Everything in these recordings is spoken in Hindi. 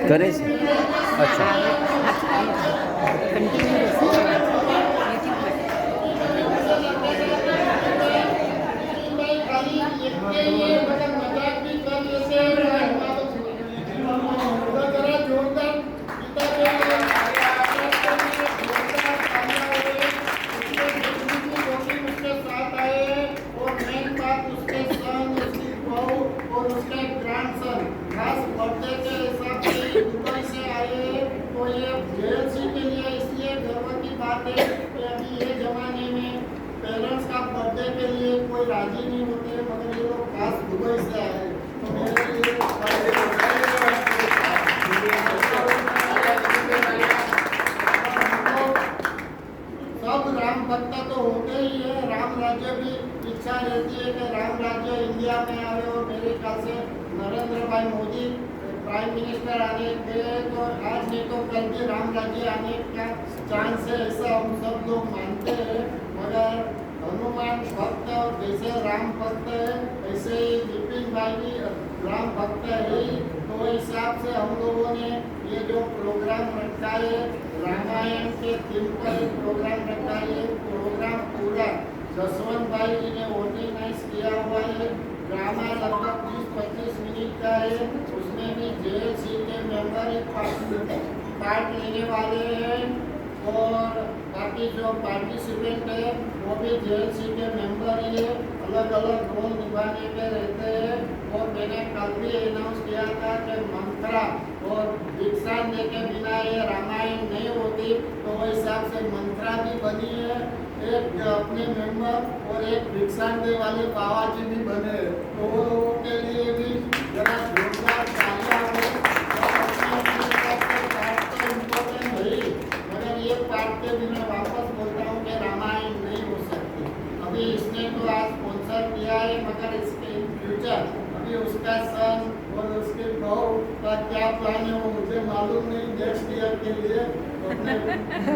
કરે છે. અચ્છા राजी नहीं होते, मगर ये लोग खास दुबई से आए हैं। तो मेरे लिए सब राम भक्त तो होते ही है। राम राज्य भी इच्छा रहती है कि राम राज्य इंडिया में आए, और मेरे ख्याल से नरेंद्र भाई मोदी प्राइम मिनिस्टर आने के तो आज नहीं तो कल भी राम राज्य आने का चांस है, ऐसा हम सब लोग मानते हैं। मगर हनुमान भक्त जैसे राम भक्त है, ऐसे ही विपिन भाई भी राम भक्त है। तो हिसाब से हम लोगों ने ये जो प्रोग्राम रखा है, रामायण के थीम पर प्रोग्राम रखा है। प्रोग्राम पूरा जसवंत भाई जी ने ऑर्गेनाइज किया हुआ है। ड्रामा लगभग 20-25 मिनट का है। उसमें भी जेएलसी के मेंबर पार्ट लेने वाले हैं, और बाकी जो पार्टिसिपेंट है वो भी जेएलसी के मेंबर ही है। अलग अलग रोल निभाने के रहते हैं। और मैंने कल भी अनाउंस किया था कि मंत्रा और दीक्षांत दे के बिना ये रामायण नहीं होती, तो वो हिसाब से मंत्रा भी बनी है। एक अपने मेंबर और एक दीक्षांत दे वाले बाबा जी भी बने, तो वो लोगों के लिए भी जरा जोरदार तालियां हो। ये पार्ट के भी मैं वापस बोलता हूँ कि रामायण नहीं हो सकती। अभी इसने तो आज स्पॉन्सर किया है, मगर इसके इन फ्यूचर अभी उसका सन और उसके बहू का क्या प्लान है वो मुझे मालूम नहीं। नेक्स्ट ईयर के लिए अपने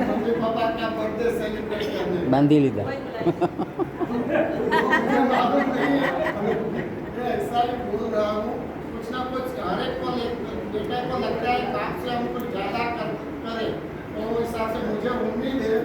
मम्मी पापा का बर्थडे सेलिब्रेट करने बांधी लीधा मालूम नहीं है, मैं ऐसा ही बोल रहा हूँ। कुछ ना कुछ हर एक को बेटे को लगता है काम से हम कुछ ज़्यादा करें, तो हिसाब से मुझे उम्मीद है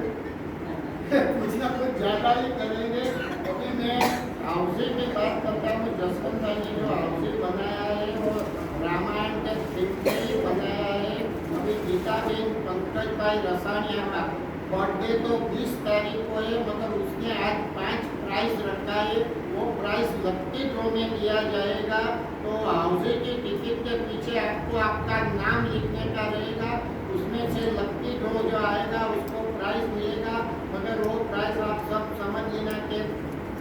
कुछ ना कुछ ज़्यादा ही करेंगे। अभी मैं हाउसिंग की बात करता हूँ। जसवंत भाई ने जो हाउसिंग बनाया है वो रामायण के थीम से ही बनाया है। अभी गीताबेन पंकज भाई रसानिया का बर्थडे तो 20 तारीख को है, मगर उसने आज 5 प्राइज रखा है। वो प्राइज लकी ड्रॉ में दिया जाएगा। तो हाउसिंग की टिकट के पीछे आपको आपका नाम लिखने का रहेगा, उसमें से लकी ड्रॉ जो आएगा उसको प्राइज मिलेगा। मगर वो प्राइज आप सब समझ लेना कि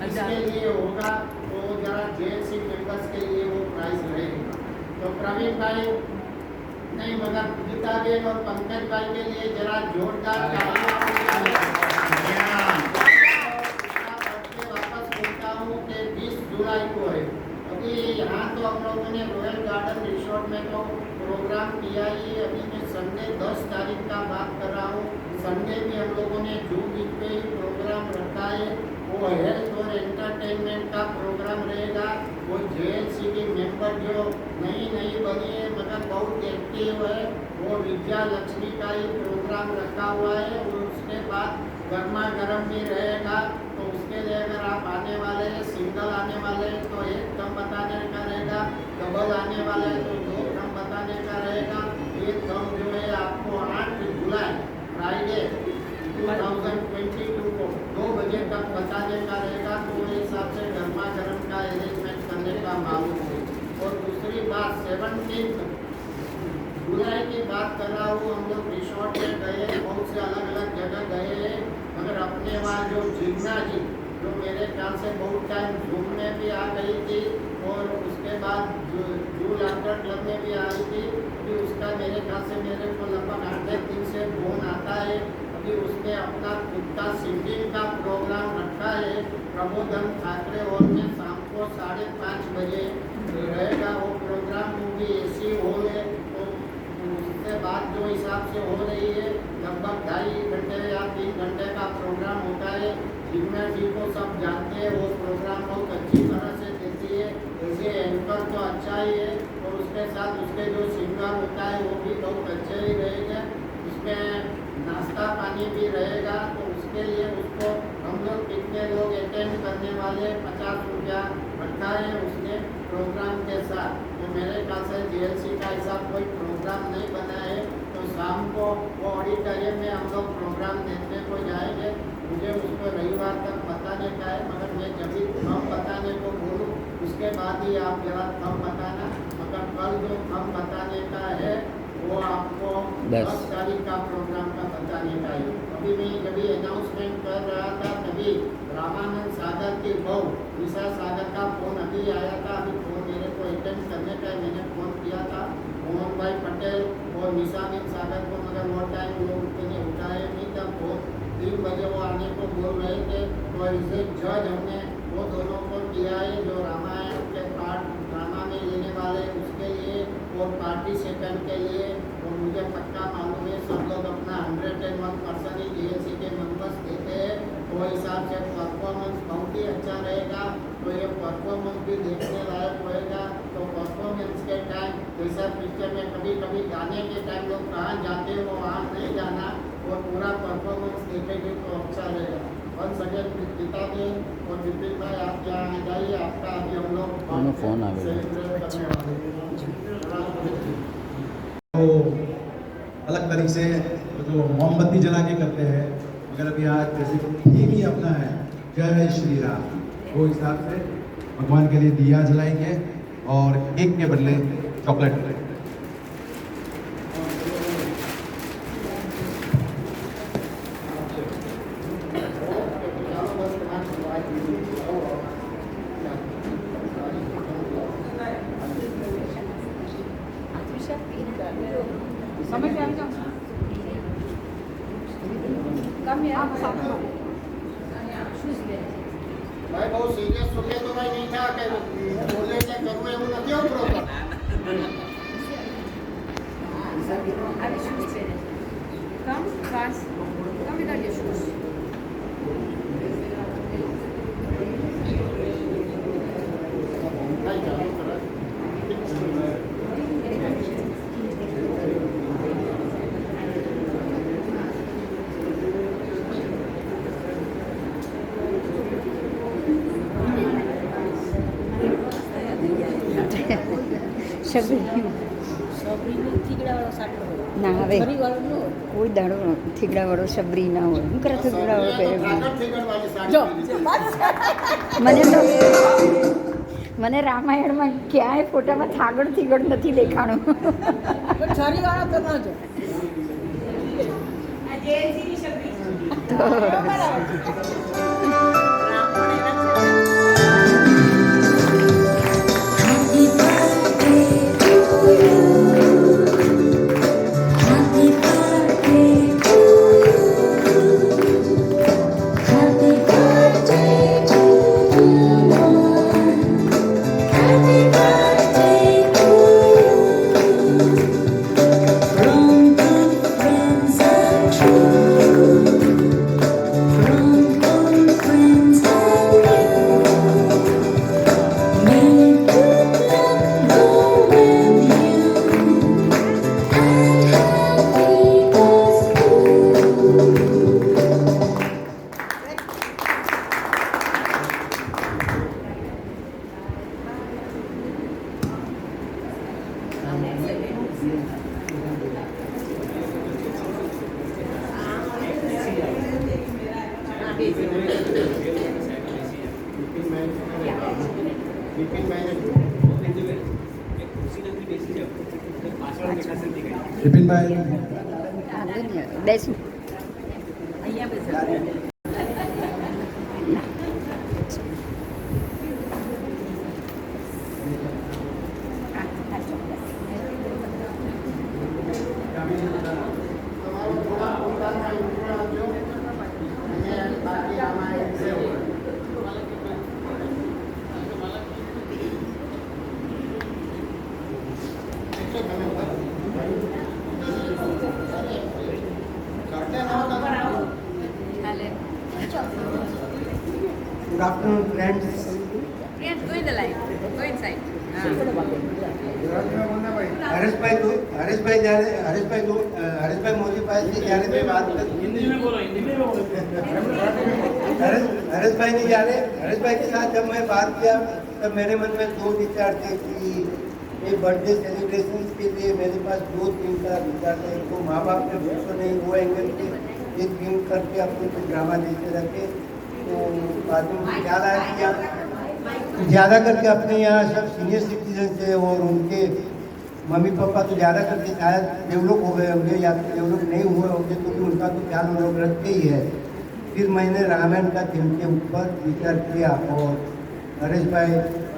इसके लिए होगा, तो जरा जेएलसी मेंबर्स के लिए वो प्राइज रहेगा। तो प्रवीण भाई नहीं, मगर गीताबेन और पंकज भाई के लिए जरा जोरदार वापस बोलता हूँ कि 20 जुलाई को है। अभी यहाँ तो हम लोगों ने रॉयल गार्डन रिसोर्ट में तो प्रोग्राम किया ही। अभी मैं संडे 10 तारीख का बात कर रहा हूँ। संडे में हम लोगों ने जू बीच पे ही प्रोग्राम रखा है। वो हेल्थ और एंटरटेनमेंट का प्रोग्राम रहेगा। वो जेएलसी की मेंबर जो नई बनी है मगर बहुत एक्टिव है, वो विद्या लक्ष्मी का ही प्रोग्राम रखा हुआ है। और उसके बाद गर्मा गर्म भी रहेगा। तो उसके लिए अगर आप आने वाले हैं, सिंगल आने वाले हैं तो 1 ड्रम बताने का रहेगा, डबल आने वाले हैं तो 2 ड्रम बताने का रहेगा। ये ड्रम जो है आपको 8 जुलाई फ्राइडे 2022 को 2 बजे तक बताने का रहेगा। तो उस हिसाब से गर्मा गर्म का अरेंजमेंट करने का मालूम है। और दूसरी बात 17 जुलाई की बात कर रहा हूँ। हम लोग रिसोर्ट में गए, बहुत से अलग अलग जगह गए हैं, मगर अपने वहाँ जो जिग्ना जी जो मेरे ख्याल से बहुत टाइम जूम में भी आ गई थी, और उसके बाद जू लाफ्टर क्लब में भी आई थी। अभी उसका मेरे ख्याल से मेरे को लगभग 8 दिन से फोन आता है। अभी उसने अपना खुद का सिंगिंग का प्रोग्राम रखा है प्रबोधन ठाकरे हॉल में, शाम को 5:30 बजे रहेगा वो प्रोग्राम। क्योंकि एसी हॉल है, तो उसके बाद जो हिसाब से हो रही है लगभग 2.5 घंटे या 3 घंटे का प्रोग्राम होता है। जिग्ना जी को सब जानते हैं, वो प्रोग्राम बहुत अच्छी तरह से देती है। ऐसे एंकर तो अच्छा ही है, और उसके साथ उसके जो श्रृंगार होता है वो भी बहुत अच्छे ही रहेंगे। उसमें नाश्ता पानी भी रहेगा, तो उसके लिए उसको हम लोग कितने लोग अटेंड करने वाले 50 रुपया रखा है उसने प्रोग्राम के साथ। तो मेरे ख्याल से जीएलसी का ऐसा कोई प्रोग्राम नहीं बना है, तो शाम को वो ऑडिटोरियम में हम लोग प्रोग्राम देखने को जाएंगे। मुझे उसको रविवार तक बताने का है, मगर मैं जब भी थम बताने को बोलूँ उसके बाद ही आप जरा थम बताना। मगर कल जो थम बताने का है वो आपको 10 तारीख का प्रोग्राम का बताने का है। अभी मैं जब अनाउंसमेंट कर रहा था तभी रामानंद सागर की बहू निशा सागर का फ़ोन अभी आया था। अभी फ़ोन मेरे को अटेंड करने का है, मैंने फ़ोन किया था मोहन भाई पटेल और निशानंद सागर को, मगर वो टाइम वो उन्होंने उठाया नहीं था फ़ोन। 3 बजे वो आने को बोल रहे थे, तो इसे जज हमने वो दोनों को किया है जो रामायण के पार्ट ड्रामा में लेने वाले उसके लिए और पार्टिसिपेंट के लिए। और मुझे पक्का मालूम है सब लोग अपना 101% ही जीएलसी के मेंबर्स देते हैं, तो हिसाब से परफॉर्मेंस बहुत ही अच्छा रहेगा। तो ये परफॉर्मेंस भी देखने लायक होएगा। तो परफॉर्मेंस के टाइम जैसा पिक्चर में कभी कभी गाने के टाइम लोग कहाँ जाते हैं वो वहाँ नहीं जाना, और पूरा परफॉर्मेंस देखेंगे तो अच्छा रहेगा। वंस अगेन पिता दे और विपिन भाई आप यहाँ आ जाइए, आपका अभी हम लोग फोन आ गया। सेलिब्रेट करने वाले हैं। तो अलग तरीके से जो मोमबत्ती जला के करते हैं, मगर अभी आज जैसे थीम ही अपना है जय श्री राम, वो हिसाब से भगवान के लिए दिया जलाएंगे और केक के बदले चॉकलेट। भाई बहुत सीरियस सुने तो भाई नहीं था कि बोले એટલે કરવું એવું નથી હો programme. Come, guys. Come without your shoes. ભાઈ ચાલુ કરો. ના હવે કોઈ દાડો થીગડાવાળો શબરી ના હોય. હું કરે થીગડાવાળો પહેરે મને તો મને રામાયણમાં ક્યાંય ફોટામાં થાગડ થીગડ નથી દેખાણું. विपिन भाई બેસું તમારું થોડા પોતાના ઇન્ટ્રો આપજો અને બાકી રામાયણ સેવ. Good afternoon, friends. Yes, go in the line. Go inside. Haresh भाई मोदी पास से जाने पे बात कर हिंदी में बोलो हरेश भाई नहीं जा रहे। हरेश भाई के साथ जब मैं बात किया तब मेरे मन में दो विचार थे कि ये बर्थडे सेलिब्रेशन के लिए मेरे पास दो तीन का विचार थे। तो माँ बाप ने पूछो नहीं वो एंगल के ये थीम करके अपने कुछ ड्रामा देते रखे। तो बाद में मुझे ख्याल आया कि यहाँ ज़्यादा करके अपने यहाँ सब सीनियर सिटीजन थे और उनके मम्मी पापा तो ज़्यादा करके शायद डेवलप हो गए होंगे या डेवलप नहीं हुए होंगे, तो भी उनका तो ख्याल वो लोग रखते ही है। फिर मैंने रामायण का थीम के ऊपर विचार किया और हरेश भाई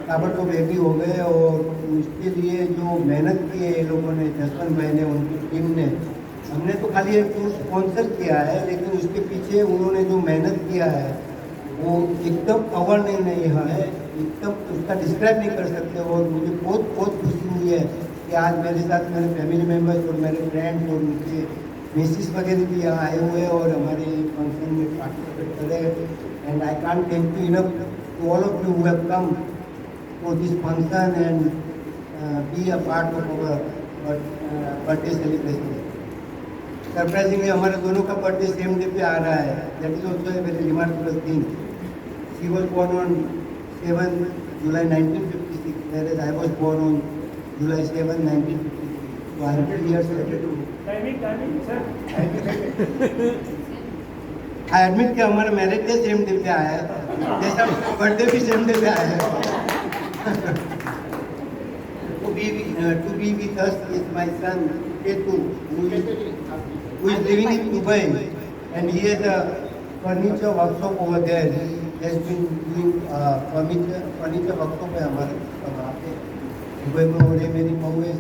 ताबड़तोड़ रेडी हो गए और उसके लिए जो मेहनत की है ये लोगों ने, जसवंत भाई ने, उनकी टीम ने, हमने तो खाली एक टूर स्पॉन्सर किया है लेकिन उसके पीछे उन्होंने जो मेहनत किया है वो एकदम अवर्णनीय नहीं है, एकदम उसका डिस्क्राइब नहीं कर सकते। और मुझे बहुत बहुत खुशी हुई है कि आज मेरे साथ मेरे फैमिली मेम्बर्स और मेरे फ्रेंड्स और उनके मिसिस वगैरह भी यहाँ आए हुए हैं और हमारे फंक्शन में पार्टिसिपेट करें। And I can't thank you enough to all of you who have come for this function and be a part of our birthday celebration. Surprisingly हमारे दोनों का बर्थडे सेम डे पे आ रहा है। That is also a very remarkable thing. She was born on 7 July 1956, whereas I was born on July 7, 1953. So 100 years later too. Timing, sir. I admit कि हमारा मैरिज डे सेम डे पे आया है, जैसा बर्थडे भी सेम डे पे आया है। To be with us is my son Ketu, who is living in Dubai, and he has a furniture workshop over there. He has been doing furniture workshop है हमारे वहाँ पे दुबई में। और ये मेरी बहू है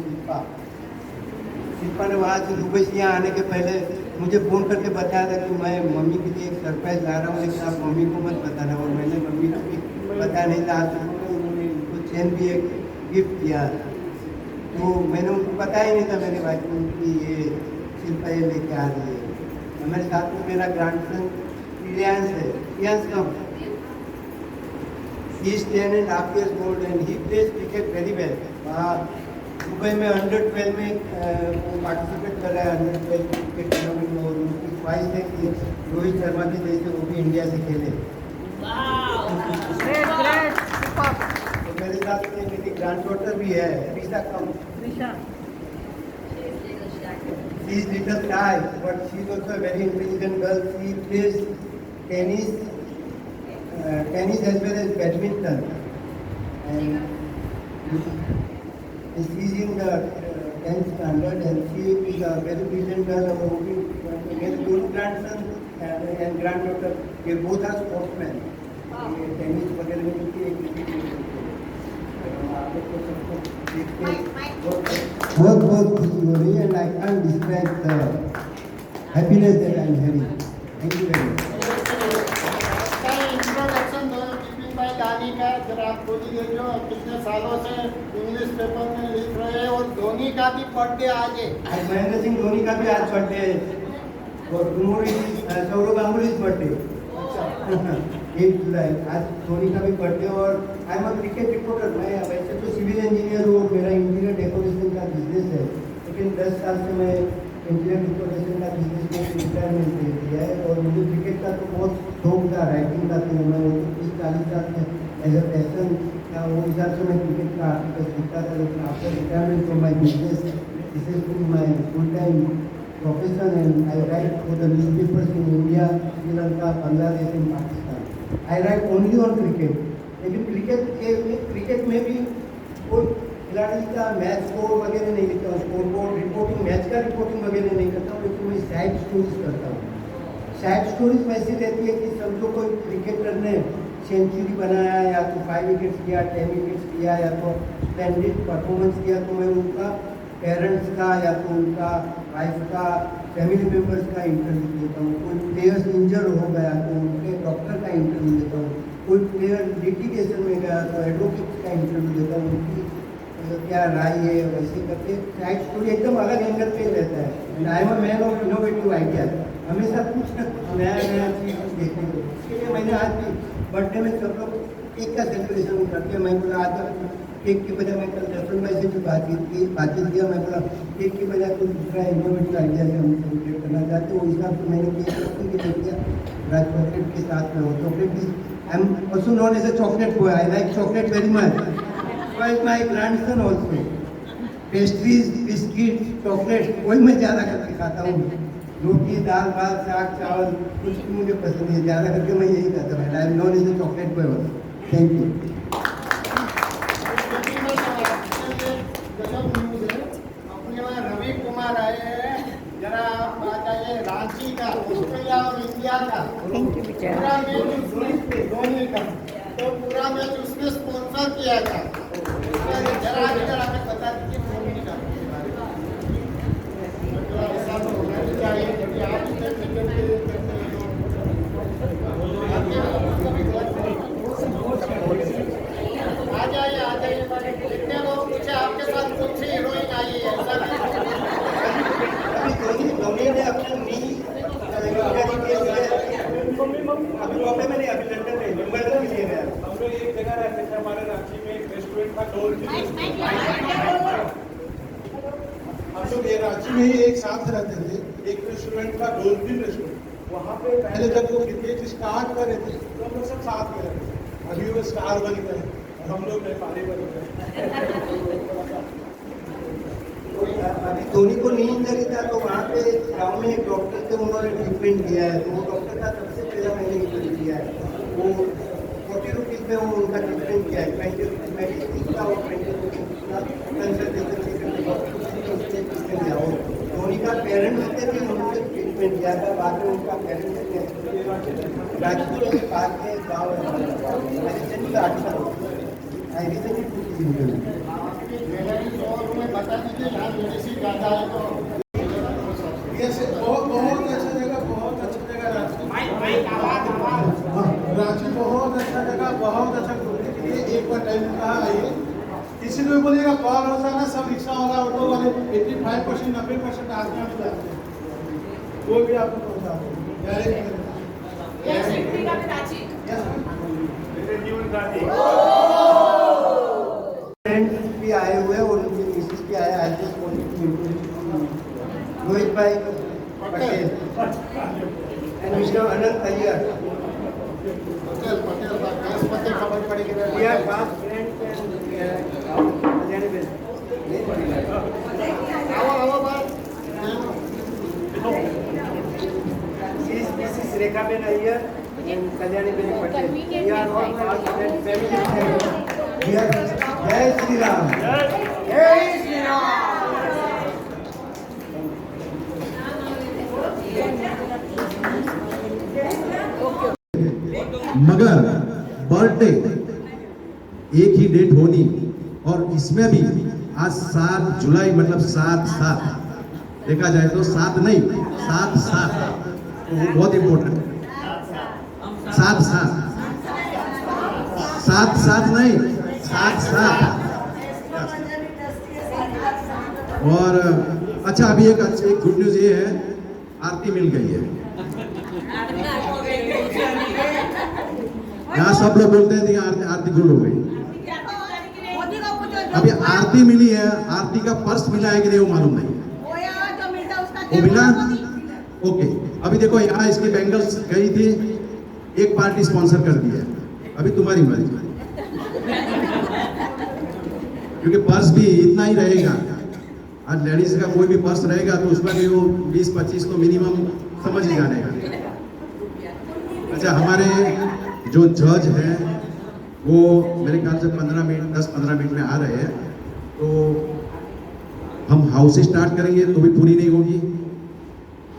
शिल्पा ने वहाँ से दुबई से यहाँ आने के पहले मुझे फ़ोन करके बताया था कि मैं मम्मी के लिए एक सरप्राइज ला रहा हूँ लेकिन आप मम्मी को मत बताना। और मैंने मम्मी को भी बताया नहीं था। आज उन्होंने उनको चेन भी एक गिफ्ट किया, तो मैंने उनको बताया ही नहीं था मेरे भाई को कि ये शिल्पा ये लेके आ रही है। हमारे साथ में मेरा ग्रैंडसन प्रियांश है। प्रियांश कम, he is 10.5 years old and he plays cricket very well. वहाँ दुबई में 112 में वो पार्टिसिपेट कर रहा है 112 क्रिकेट टूर्नामेंट में। और उनकी ख्वाहिश है कि रोहित शर्मा के जैसे वो भी इंडिया से खेले। तो मेरे साथ में मेरी ग्रैंड डॉटर भी है, ऋषा कम। She is little shy, but she is also a very intelligent girl. She plays tennis as well as badminton, and she is in the 10th standard and she is a very brilliant girl. और वो भी मेरे दोनों ग्रैंडसन एंड ग्रैंड डॉटर ये बोथ आर स्पोर्ट्समैन। ये टेनिस वगैरह में भी एक बहुत बहुत खुशी हो रही है। And I can describe the happiness that I am having. Thank you very much. Introduction दो टिफिन भाई दानी का जरा आप बोलिए। जो कितने सालों से इंग्लिश पेपर में लिख रहे हैं और धोनी का भी बर्थडे आज है। आज महेंद्र सिंह धोनी का भी आज बर्थडे है और सौरव गांगुली बर्थडे 8 जुलाई। आज धोनी का भी बर्थडे। और I am a cricket reporter. मैं वैसे तो सिविल इंजीनियर हूँ, मेरा इंटीरियर डेकोरेशन का बिजनेस है, लेकिन 10 साल से मैं इंटीरियर डेकोरेशन का बिजनेस में रिटायरमेंट ले लिया है। और मुझे क्रिकेट का तो बहुत शौक था, राइटिंग का। तो मैं 30-40 साल से एज अ पैशन था वो हिसाब से मैं क्रिकेट का आर्टिकल लिखता था। लेकिन after retirement from my business this is been my full time profession and I write for the newspapers in India, Sri Lanka, Bangladesh and Pakistan. I write only on cricket. लेकिन क्रिकेट में भी कोई खिलाड़ी का मैच स्कोर वगैरह नहीं लिखता हूँ, स्कोर बोर्ड रिपोर्टिंग, मैच का रिपोर्टिंग वगैरह नहीं करता हूँ, लेकिन मैं साइड स्टोरीज करता हूँ। साइड स्टोरीज वैसी रहती है कि समझो कोई क्रिकेटर ने सेंचुरी बनाया या तो 5 विकेट्स किया, 10 विकेट्स किया या तो स्प्लेंडिड परफॉर्मेंस किया, तो मैं उनका पेरेंट्स का या तो उनका वाइफ का फैमिली मेम्बर्स का इंटरव्यू लेता हूँ। कोई प्लेयर्स इंजर हो गया तो उनके डॉक्टर का इंटरव्यू लेता हूँ। कोई प्लेयर लिटिगेशन में गया तो एडवोकेट का इंटरव्यू लेता हूँ, उनकी क्या राय है। वैसे करके साइड स्टोरी एकदम अलग एंगल पे रहता है। And I am a man of innovative idea. हमेशा कुछ ना कुछ नया चीज़ देखने को। इसके लिए मैंने आज भी बर्थडे में सब लोग केक का सेलिब्रेशन करके मैं बोला आज केक की बजाय मैं कल जसवंत भाई से भी बातचीत किया, मैं बोला केक की बजाय कुछ दूसरा इनोवेटिव आइडिया से हम सेलिब्रेट करना चाहते हैं। उस हिसाब से मैंने केक रखने के लिए किया, राज चॉकलेट के साथ में हो। Chocolate is I am also known as a chocolate boy, I like chocolate very much, so is my grandson also. Pastries, biscuit, chocolate वही मैं ज़्यादा करके खाता हूँ। रोटी, दाल, भात, साग, चावल कुछ भी मुझे पसंद है, ज़्यादा करके मैं यही खाता हूँ। I am known as a chocolate boy also. Thank you. अपने वहाँ रवि कुमार आए हैं, जरा आप आ जाइए। रांची का, ऑस्ट्रेलिया और इंडिया का थैंक यू बेटा। पूरा मैच धोनी का, तो पूरा मैच उसने स्पॉन्सर किया था। जरा इधर आके बता दीजिए धोनी का ऐसा तो होना नहीं चाहिए, क्योंकि आप इतने क्रिकेट के लिए करते हैं। आ जाइए। देखने को पूछे आपके साथ कौन सी हीरोइन आई है, ऐसा अभी धोनी ने अपना नी अभी बॉम्बे में नहीं, अभी लंदन में, मुंबई में लिए गया। हम लोग एक जगह रहते थे, हमारे रांची में एक रेस्टोरेंट था डोल्फिन। हम लोग ये रांची में ही एक साथ रहते थे, एक रेस्टोरेंट था डोल्फिन रेस्टोरेंट। वहाँ पे पहले जब वो क्रिकेट स्टार्ट कर रहे थे तो हम लोग सब साथ में रहते थे। अभी वो स्टार बन गए और हम लोग नेपाली बन गए। अभी धोनी को नींद करी था, तो वहाँ पे गाँव में एक डॉक्टर थे, उन्होंने ट्रीटमेंट दिया है। तो वो डॉक्टर का सबसे पहला मैंने इंटरव्यू किया है। वो 40 रुपीज़ में वो उनका ट्रीटमेंट किया है। 20 रुपीज़ मेडिसिन का और 20 रुपीज़ का कंसल्टेशन किया। और धोनी का पेरेंट्स ने भी उनसे ट्रीटमेंट किया था। बाद में उनका पेरेंट्स ने राजपुर के पास में गाँव मेडिसिन का आई रिसेंटली बता दीजिए यहाँ मेडिसिन ज़्यादा है तो बहुत अच्छा जगह, बहुत अच्छा जगह रांची बहुत अच्छा जगह, बहुत अच्छा घूमने के लिए। एक बार टाइम कहा आइए, किसी को भी बोलिएगा कॉल होता ना, सब रिक्शा वाला, ऑटो वाले 85% 90% आदमी हम जाते हैं, वो भी आपको पहुँचाते हैं। फ्रेंड्स भी आए हुए हैं और उनके मिसेस भी आए। I just wanted to introduce Rohit bhai Patel and mister Anant Iyer. Patel खबर पड़ेगी। We are fast friends and Kalyani ben. आओ भाई। This is Rekha ben Iyer and Kalyani ben Patel. We are all fast friends, family. We are Jai Shri Ram. जय श्री राम। मगर बर्थडे एक ही डेट होनी, और इसमें भी आज 7 जुलाई मतलब 7/7 देखा जाए तो 7 नहीं 7/7, तो वो बहुत इम्पोर्टेंट है। 7/7 नहीं 7/7। और अच्छा, अभी एक गुड न्यूज ये है, आरती मिल गई है। यहाँ सब लोग बोलते हैं कि आरती गुल हो गई। अभी आरती मिली है, आरती का पर्स मिला है कि नहीं वो मालूम नहीं। वो मिला? ओके। अभी देखो यहाँ इसकी बैंगल्स गई थी, एक पार्टी स्पॉन्सर कर दी है, अभी तुम्हारी मर्जी, क्योंकि पर्स भी इतना ही रहेगा। आज लेडीज का कोई भी पर्स रहेगा तो उसमें भी वो 20-25 तो मिनिमम समझ ही जाने का। अच्छा, हमारे जो जज हैं वो मेरे ख्याल से 10-15 मिनट में आ रहे हैं, तो हम हाउस स्टार्ट करेंगे तो भी पूरी नहीं होगी।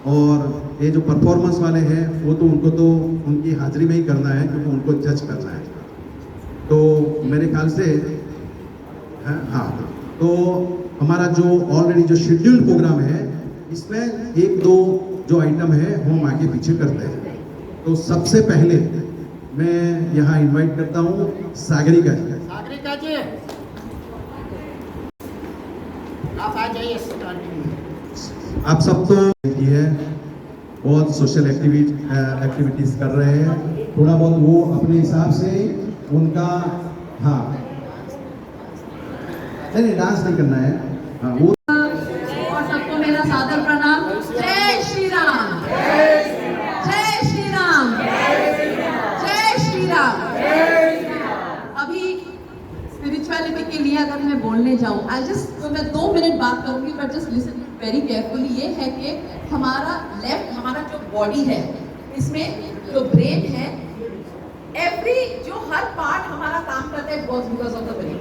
और ये जो परफॉर्मेंस वाले हैं वो तो उनको तो उनकी हाजिरी में ही करना है, क्योंकि उनको जज करना है। तो मेरे ख्याल से हाँ, तो हमारा जो ऑलरेडी जो शेड्यूल्ड प्रोग्राम है, इसमें 1-2 जो आइटम है वो हम आगे पीछे करते हैं। तो सबसे पहले मैं यहाँ इनवाइट करता हूँ सागरिका जी। सागरिका जी, आप आ जाइए स्टार्टिंग में। आप सब तो की है, बहुत सोशल एक्टिविटीज कर रहे हैं, थोड़ा बहुत वो अपने हिसाब से उनका। हाँ, नहीं डांस नहीं करना है। हाँ वो और सबको मेरा सादर प्रणाम। जय श्री राम, जय श्री राम, जय श्री राम। अभी स्पिरिचुअलिटी के लिए अगर मैं बोलने जाऊं, आई जस्ट तो मैं 2 मिनट बात करूंगी, but just listen very carefully. ये है कि हमारा लेफ्ट, हमारा जो बॉडी है, इसमें जो ब्रेन है, एवरी जो हर पार्ट हमारा काम करता है बिकॉज ऑफ द ब्रेन।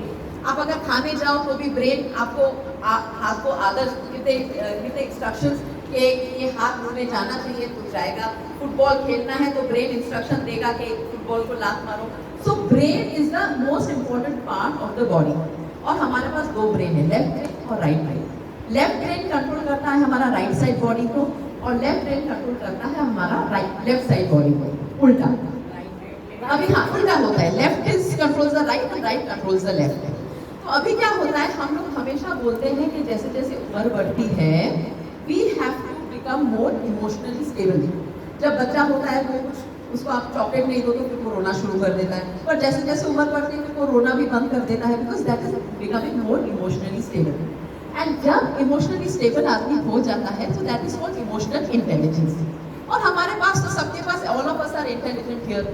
आप अगर खाने जाओ तो भी ब्रेन आपको हाथ को आदर्श कितने इंस्ट्रक्शंस कि ये हाथ मुंह में जाना चाहिए तो जाएगा। फुटबॉल खेलना है तो ब्रेन इंस्ट्रक्शन देगा कि फुटबॉल को लात मारो। So brain is the most important part of the body. और हमारे पास 2 ब्रेन है, लेफ्ट ब्रेन और right brain. Left brain control करता है हमारा राइट साइड बॉडी को, और लेफ्ट ब्रेन कंट्रोल करता है हमारा लेफ्ट साइड बॉडी को। उल्टा अभी, हाँ उल्टा होता है। Left is controls the right and right controls the left. तो अभी क्या होता है, हम लोग हमेशा बोलते हैं कि जैसे जैसे उम्र बढ़ती है, we have to become more emotionally stable. जब बच्चा होता है वो कुछ उसको आप चॉकलेट नहीं दोगे फिर वो रोना शुरू कर देता है, पर जैसे जैसे उम्र बढ़ती है फिर वो रोना भी बंद कर देता है, because that is becoming more emotionally stable. And जब इमोशनली स्टेबल आदमी हो जाता है तो that is called emotional intelligence. और हमारे पास तो सबके पास, all of us are intelligent here,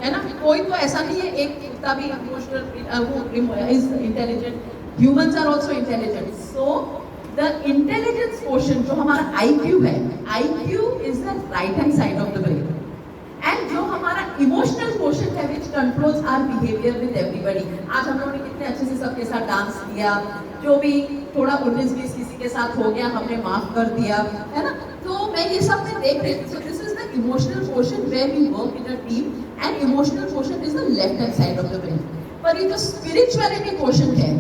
है ना? कोई तो ऐसा नहीं है एक कुत्ता भी emotional is intelligent, humans are also intelligent. So the intelligence quotient जो हमारा IQ है, IQ is the right hand side of the brain. And जो हमारा इमोशनल क्वोशंट है which controls our behaviour with everybody. आज हम लोगों ने कितने अच्छे से सबके साथ डांस किया, जो भी थोड़ा 19-20 किसी के साथ हो गया हमने माफ कर दिया, है ना? तो मैं ये सब में देख रही थी। So this is the emotional quotient where we work in a team, and emotional quotient is the left hand side of the brain. पर ये जो स्पिरिचुअलिटी क्वोशंट है,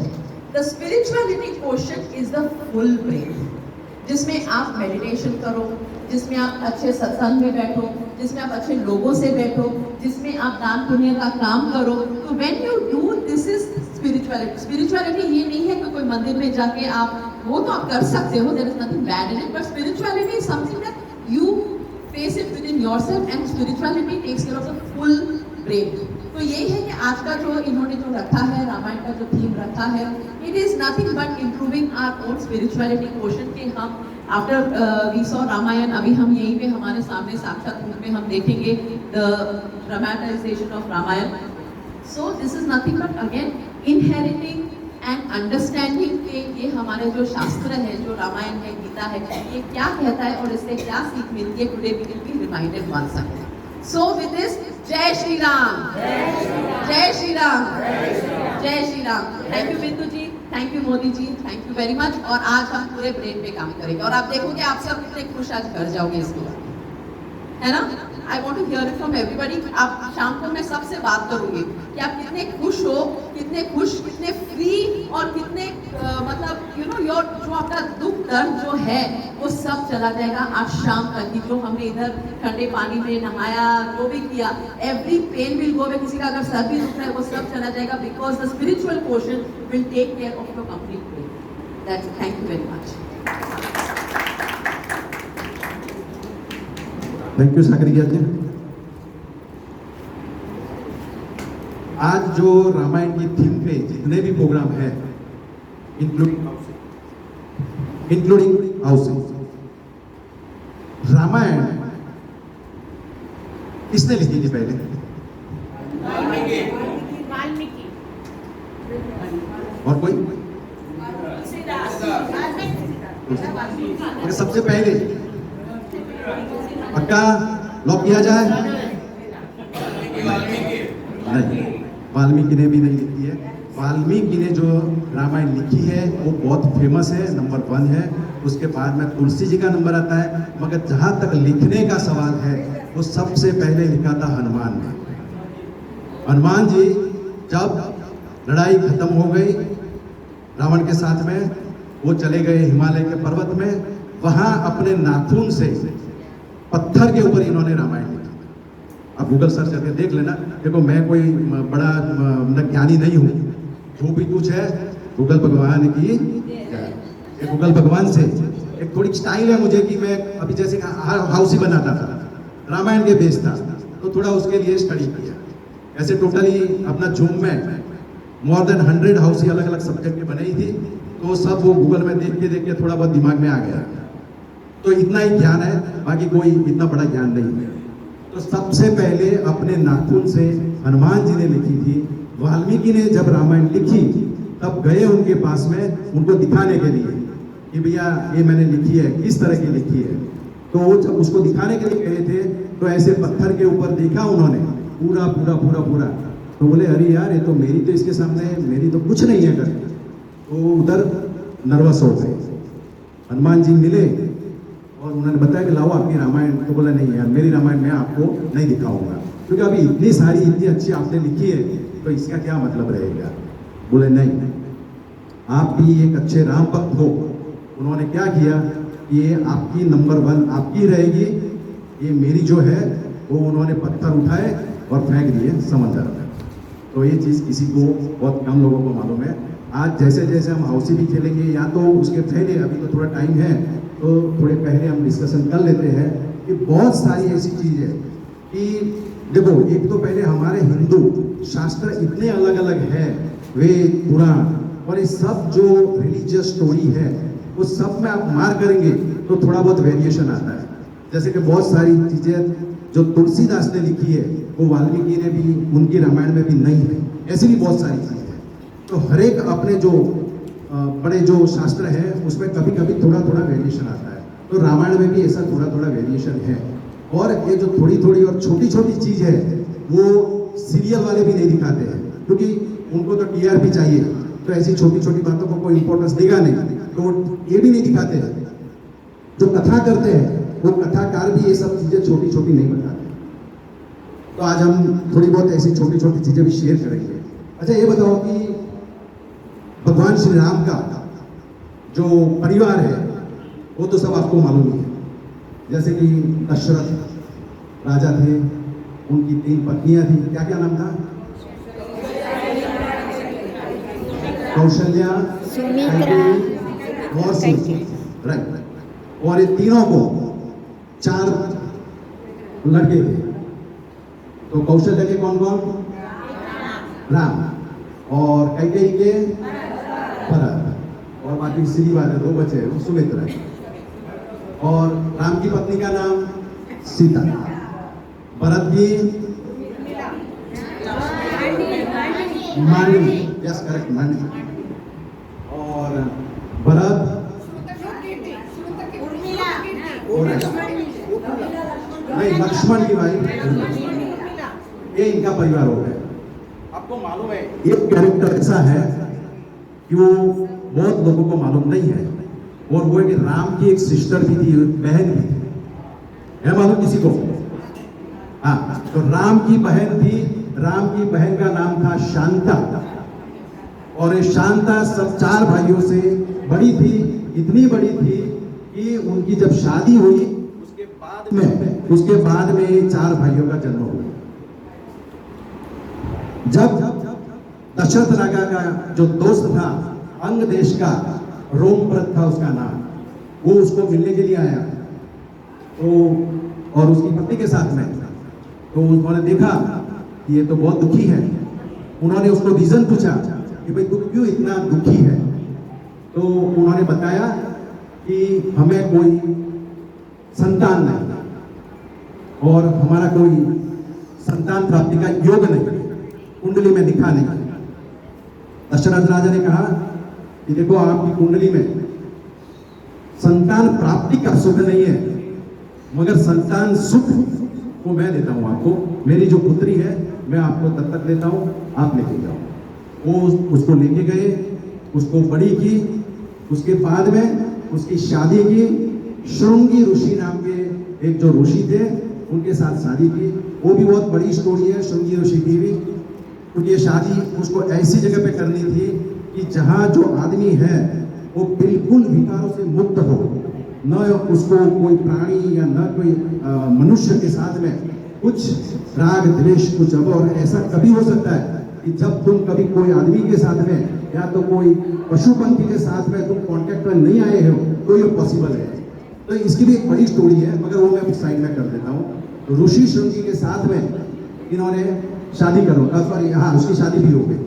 the spirituality quotient is the full brain, जिसमें आप मेडिटेशन करो, जिसमें आप अच्छे सत्संग में बैठो, जिसमें आप अच्छे लोगों से बैठो, जिसमें आप दान पुण्य का काम करो। तो when you do this is spirituality. Spirituality ये नहीं है कि कोई मंदिर में जाके आप, वो तो आप कर सकते हो, there is nothing bad in it, but spirituality is something that you face it within yourself, and spirituality takes care of the full brain. तो यही है कि आज का जो इन्होंने जो रखा है, रामायण का जो थीम रखा है, it is nothing but improving our own spirituality quotient. के हम आफ्टर वी सॉ रामायण, अभी हम यहीं पे हमारे सामने साक्षात रूप में हम देखेंगे the dramatization of Ramayan. So this is nothing but again inheriting and understanding के ये हमारे जो शास्त्र है, जो रामायण है, गीता है, ये क्या कहता है और इससे क्या सीख मिलती है, today we will be reminded once again. So with this, Jai Shri Ram, जय श्री राम, जय Shri Ram. Thank you Bindu ji, thank you Modi ji, thank you very much. और आज हम पूरे ब्रेन पे काम करेंगे और आप देखोगे आप सब कितने खुश आज घर जाओगे इसके बाद, है ना? I want to hear it from everybody. आप शाम को मैं सबसे बात करूंगी कि आप कितने खुश हो, कितने खुश, कितने फ्री, और कितने मतलब यू नो योर जो आपका दुख दर्द जो है वो सब चला जाएगा आज शाम तक। कि जो हमने इधर ठंडे पानी में नहाया, जो भी किया, every pain will go away. किसी का अगर सर भी दुख रहा है वो सब चला जाएगा, because the spiritual portion will take care of your complete pain. That's, thank you very much. Thank you Sagarika ji. आज जो रामायण की थीम पे जितने भी प्रोग्राम है, इंक्लूडिंग हाउसिंग, रामायण किसने लिखी थी पहले? वाल्मीकि। और कोई? सबसे पहले पक्का लॉक किया जाए? नहीं, वाल्मीकि ने भी नहीं लिखी है। वाल्मीकि ने जो रामायण लिखी है वो बहुत फेमस है, नंबर 1 है। उसके बाद में तुलसी जी का नंबर आता है, मगर जहाँ तक लिखने का सवाल है वो सबसे पहले लिखा था हनुमान ने। हनुमान जी जब लड़ाई खत्म हो गई रावण के साथ में, वो चले गए हिमालय के पर्वत में, वहाँ अपने नाखून से पत्थर के ऊपर इन्होंने रामायण लिखा। आप गूगल सर्च करके देख लेना। देखो मैं कोई बड़ा ज्ञानी नहीं हूँ, जो भी कुछ है गूगल भगवान की, गूगल भगवान से एक थोड़ी स्टाइल है मुझे कि मैं अभी जैसे हाउस ही बनाता था, रामायण के बेस था, तो थोड़ा उसके लिए स्टडी किया। ऐसे टोटली अपना जूम में मोर देन 100 हाउस ही अलग अलग सब्जेक्ट की बनाई थी, तो सब वो गूगल में देख के थोड़ा बहुत दिमाग में आ गया। तो इतना ही ज्ञान है, बाकी कोई इतना बड़ा ज्ञान नहीं है। तो सबसे पहले अपने नाखून से हनुमान जी ने लिखी थी। वाल्मीकि ने जब रामायण लिखी तब गए उनके पास में उनको दिखाने के लिए कि भैया ये मैंने लिखी है, किस तरह की लिखी है। तो वो जब उसको दिखाने के लिए गए थे तो ऐसे पत्थर के ऊपर देखा उन्होंने पूरा पूरा पूरा पूरा, तो बोले अरे यार ये तो मेरी तो इसके सामने मेरी तो कुछ नहीं है करके, तो उधर नर्वस हो गए। हनुमान जी मिले और उन्होंने बताया कि लाओ आपकी रामायण, तो बोला नहीं यार मेरी रामायण मैं आपको नहीं दिखाऊंगा, क्योंकि अभी इतनी सारी इतनी अच्छी आपने लिखी है तो इसका क्या मतलब रहेगा। बोले नहीं, आप भी एक अच्छे राम भक्त हो। उन्होंने क्या किया, ये आपकी नंबर 1 आपकी रहेगी, ये मेरी जो है वो उन्होंने पत्थर उठाए और फेंक दिए समंदर में। तो ये चीज़ किसी को बहुत कम लोगों को मालूम है। आज जैसे जैसे हम हाउसी भी खेलेंगे, या तो उसके पहले, अभी तो थोड़ा टाइम है तो थोड़े पहले हम डिस्कशन कर लेते हैं कि बहुत सारी ऐसी चीज़ है कि देखो, एक तो पहले हमारे हिंदू शास्त्र इतने अलग अलग है, वेद पुराण, और ये सब जो रिलीजियस स्टोरी है वो सब में आप मार करेंगे तो थोड़ा बहुत वेरिएशन आता है। जैसे कि बहुत सारी चीज़ें जो तुलसीदास ने लिखी है वो वाल्मीकि ने भी उनकी रामायण में भी नहीं है, ऐसी भी बहुत सारी चीज़ें हैं। तो हर एक अपने जो बड़े जो शास्त्र है उसमें कभी कभी थोड़ा थोड़ा वेरिएशन आता है, तो रामायण में भी ऐसा थोड़ा थोड़ा वेरिएशन है। और ये जो थोड़ी थोड़ी और छोटी छोटी चीज़ है वो सीरियल वाले भी नहीं दिखाते हैं, क्योंकि उनको तो TRP चाहिए, तो ऐसी छोटी छोटी बातों को कोई इंपॉर्टेंस देगा नहीं, तो ये भी नहीं दिखाते हैं। जो कथा करते हैं वो कथाकार भी ये सब चीज़ें छोटी छोटी नहीं बताते। तो आज हम थोड़ी बहुत ऐसी छोटी छोटी चीज़ें भी शेयर करेंगे। अच्छा ये बताओ कि भगवान श्री राम का जो परिवार है वो तो सब आपको मालूम ही है। जैसे कि दशरथ राजा थे, उनकी 3 पत्नियां थी, क्या क्या नाम था? कौशल्या, सुमित्रा और सुमित्रा, राइट। और ये तीनों को 4 लड़के थे। तो कौशल्या के कौन कौन? राम। और कैकेयी के भरत, और बाकी सीधी बात है 2 बचे हैं, वो सुमित्रा। और राम की पत्नी का नाम सीता, भरत की मांडवी, यस करेक्ट, मांडवी। और भरत नहीं, लक्ष्मण की भाई, ये इनका परिवार हो गया। आपको मालूम है एक कैरेक्टर ऐसा है कि वो बहुत लोगों को मालूम नहीं है, और वो है कि राम की एक सिस्टर भी थी, बहन भी थी, है मालूम किसी को? हाँ, तो राम की बहन थी, राम की बहन का नाम था शांता। और ये शांता सब 4 भाइयों से बड़ी थी, इतनी बड़ी थी कि उनकी जब शादी हुई उसके बाद में 4 भाइयों का जन्म हुआ। जब दशरथ राजा का जो दोस्त था, अंग देश का, रोमप्रत था उसका नाम, वो उसको मिलने के लिए आया, तो और उसकी पत्नी के साथ में, तो उन्होंने देखा कि ये तो बहुत दुखी है। उन्होंने उसको रीजन पूछा कि भाई तू क्यों इतना दुखी है? तो उन्होंने बताया कि हमें कोई संतान नहीं और हमारा कोई संतान प्राप्ति का योग नहीं, कुंडली में लिखा नहीं। दशरथ राजा ने कहा कि देखो आपकी कुंडली में संतान प्राप्ति का सुख नहीं है, मगर संतान सुख को मैं देता हूं आपको। मेरी जो पुत्री है मैं आपको दत्तक देता हूं, आप लेके जाओ। वो उसको लेके गए, उसको बड़ी की, उसके बाद में उसकी शादी की। श्रृंगी ऋषि नाम के एक जो ऋषि थे उनके साथ शादी की। वो भी बहुत बड़ी स्टोरी है श्रृंगी ऋषि की भी, क्योंकि ये शादी उसको ऐसी जगह पे करनी थी कि जहाँ जो आदमी है वो बिल्कुल विकारों से मुक्त हो, न उसको कोई प्राणी या न कोई मनुष्य के साथ में कुछ राग द्वेष कुछ। अब और ऐसा कभी हो सकता है कि जब तुम कभी कोई आदमी के साथ में या तो कोई पशु पंखी के साथ में तुम कांटेक्ट में नहीं आए हो तो ये पॉसिबल है। तो इसकी भी एक बड़ी स्टोरी है, मगर वो मैं साइड में कर देता हूँ। तो ऋषि श्रृंगी के साथ में इन्होंने शादी करो, सॉरी हाँ, उसकी शादी भी हो गई।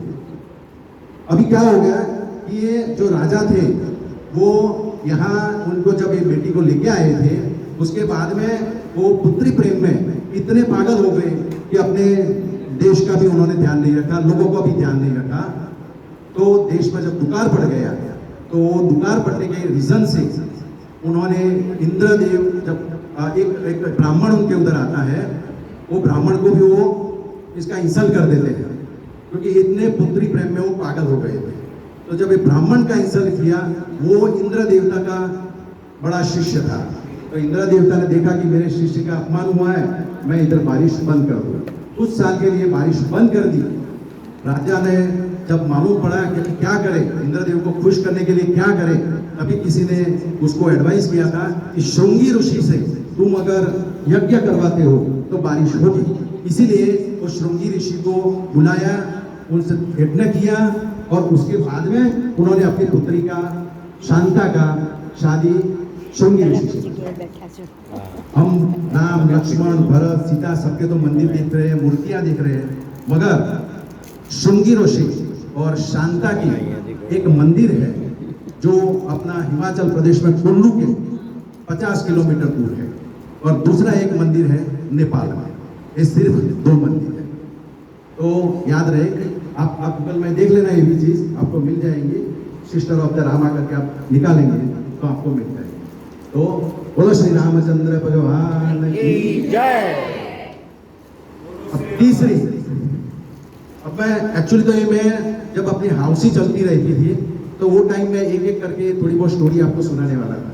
अभी क्या हो गया कि ये जो राजा थे वो यहाँ उनको जब ये बेटी को लेके आए थे, उसके बाद में वो पुत्री प्रेम में इतने पागल हो गए कि अपने देश का भी उन्होंने ध्यान नहीं रखा, लोगों का भी ध्यान नहीं रखा। तो देश में जब दुकाल पड़ गया तो दुकाल पड़ने के रीजन से उन्होंने इंद्रदेव, जब एक ब्राह्मण उनके उधर आता है, वो ब्राह्मण को भी वो इसका इंसल्ट कर देते हैं, क्योंकि इतने पुत्री प्रेम में वो पागल हो गए थे। तो जब ये ब्राह्मण का इंसल्ट किया, वो इंद्र देवता का बड़ा शिष्य था, तो इंद्र देवता ने देखा कि मेरे शिष्य का अपमान हुआ है, मैं इधर बारिश बंद कर दूं। कुछ साल के लिए बारिश बंद कर दी। राजा ने जब मालूम पड़ा कि क्या करे, इंद्रदेव को खुश करने के लिए क्या करे, तभी किसी ने उसको एडवाइस किया था कि श्रृंगी ऋषि से तुम अगर यज्ञ करवाते हो तो बारिश होगी। इसीलिए वो श्रृंगी ऋषि को बुलाया, उनसे भेंट किया, और उसके बाद में उन्होंने अपनी पुत्री का, शांता का शादी श्रृंगी ऋषि से। हम राम, लक्ष्मण, भरत, सीता सबके तो मंदिर देख रहे हैं, मूर्तियां देख रहे हैं, मगर श्रृंगी ऋषि और शांता की एक मंदिर है जो अपना हिमाचल प्रदेश में कुल्लू के 50 किलोमीटर दूर है, और दूसरा एक मंदिर है नेपाल में। ये सिर्फ 2 मंदिर है। तो याद रहे, आप गूगल में देख लेना, ये भी चीज आपको मिल जाएंगी। सिस्टर ऑफ द रामा करके आप निकालेंगे तो आपको मिल जाएगी। तो बोलो श्री रामचंद्र भगवान की जय। अब तीसरी, अब मैं एक्चुअली तो ये मैं जब अपनी हाउसी चलती रहती थी तो वो टाइम में एक एक करके थोड़ी बहुत स्टोरी आपको सुनाने वाला था,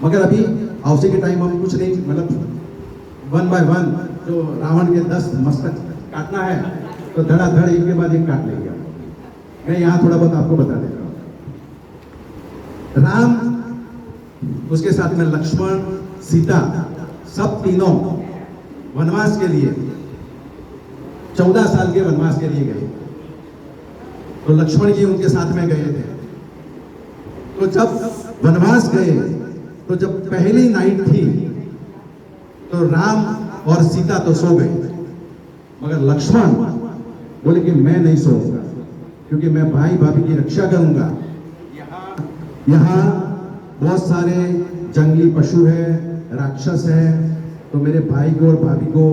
मगर अभी हाउसी के टाइम हम कुछ नहीं, मतलब 1 बाय 1 जो रावण के 10 मस्तक काटना है तो धड़ाधड़ एक के बाद एक काट लेंगे। मैं यहाँ थोड़ा बहुत आपको बता देता हूँ। राम, उसके साथ में लक्ष्मण, सीता, सब तीनों वनवास के लिए 14 साल के वनवास के लिए गए। तो लक्ष्मण जी उनके साथ में गए थे। तो जब वनवास गए तो जब पहली नाइट थी तो राम और सीता तो सो गए, मगर लक्ष्मण बोले कि मैं नहीं सोऊंगा, क्योंकि मैं भाई भाभी की रक्षा करूंगा। यहाँ बहुत सारे जंगली पशु है, राक्षस है, तो मेरे भाई को और भाभी को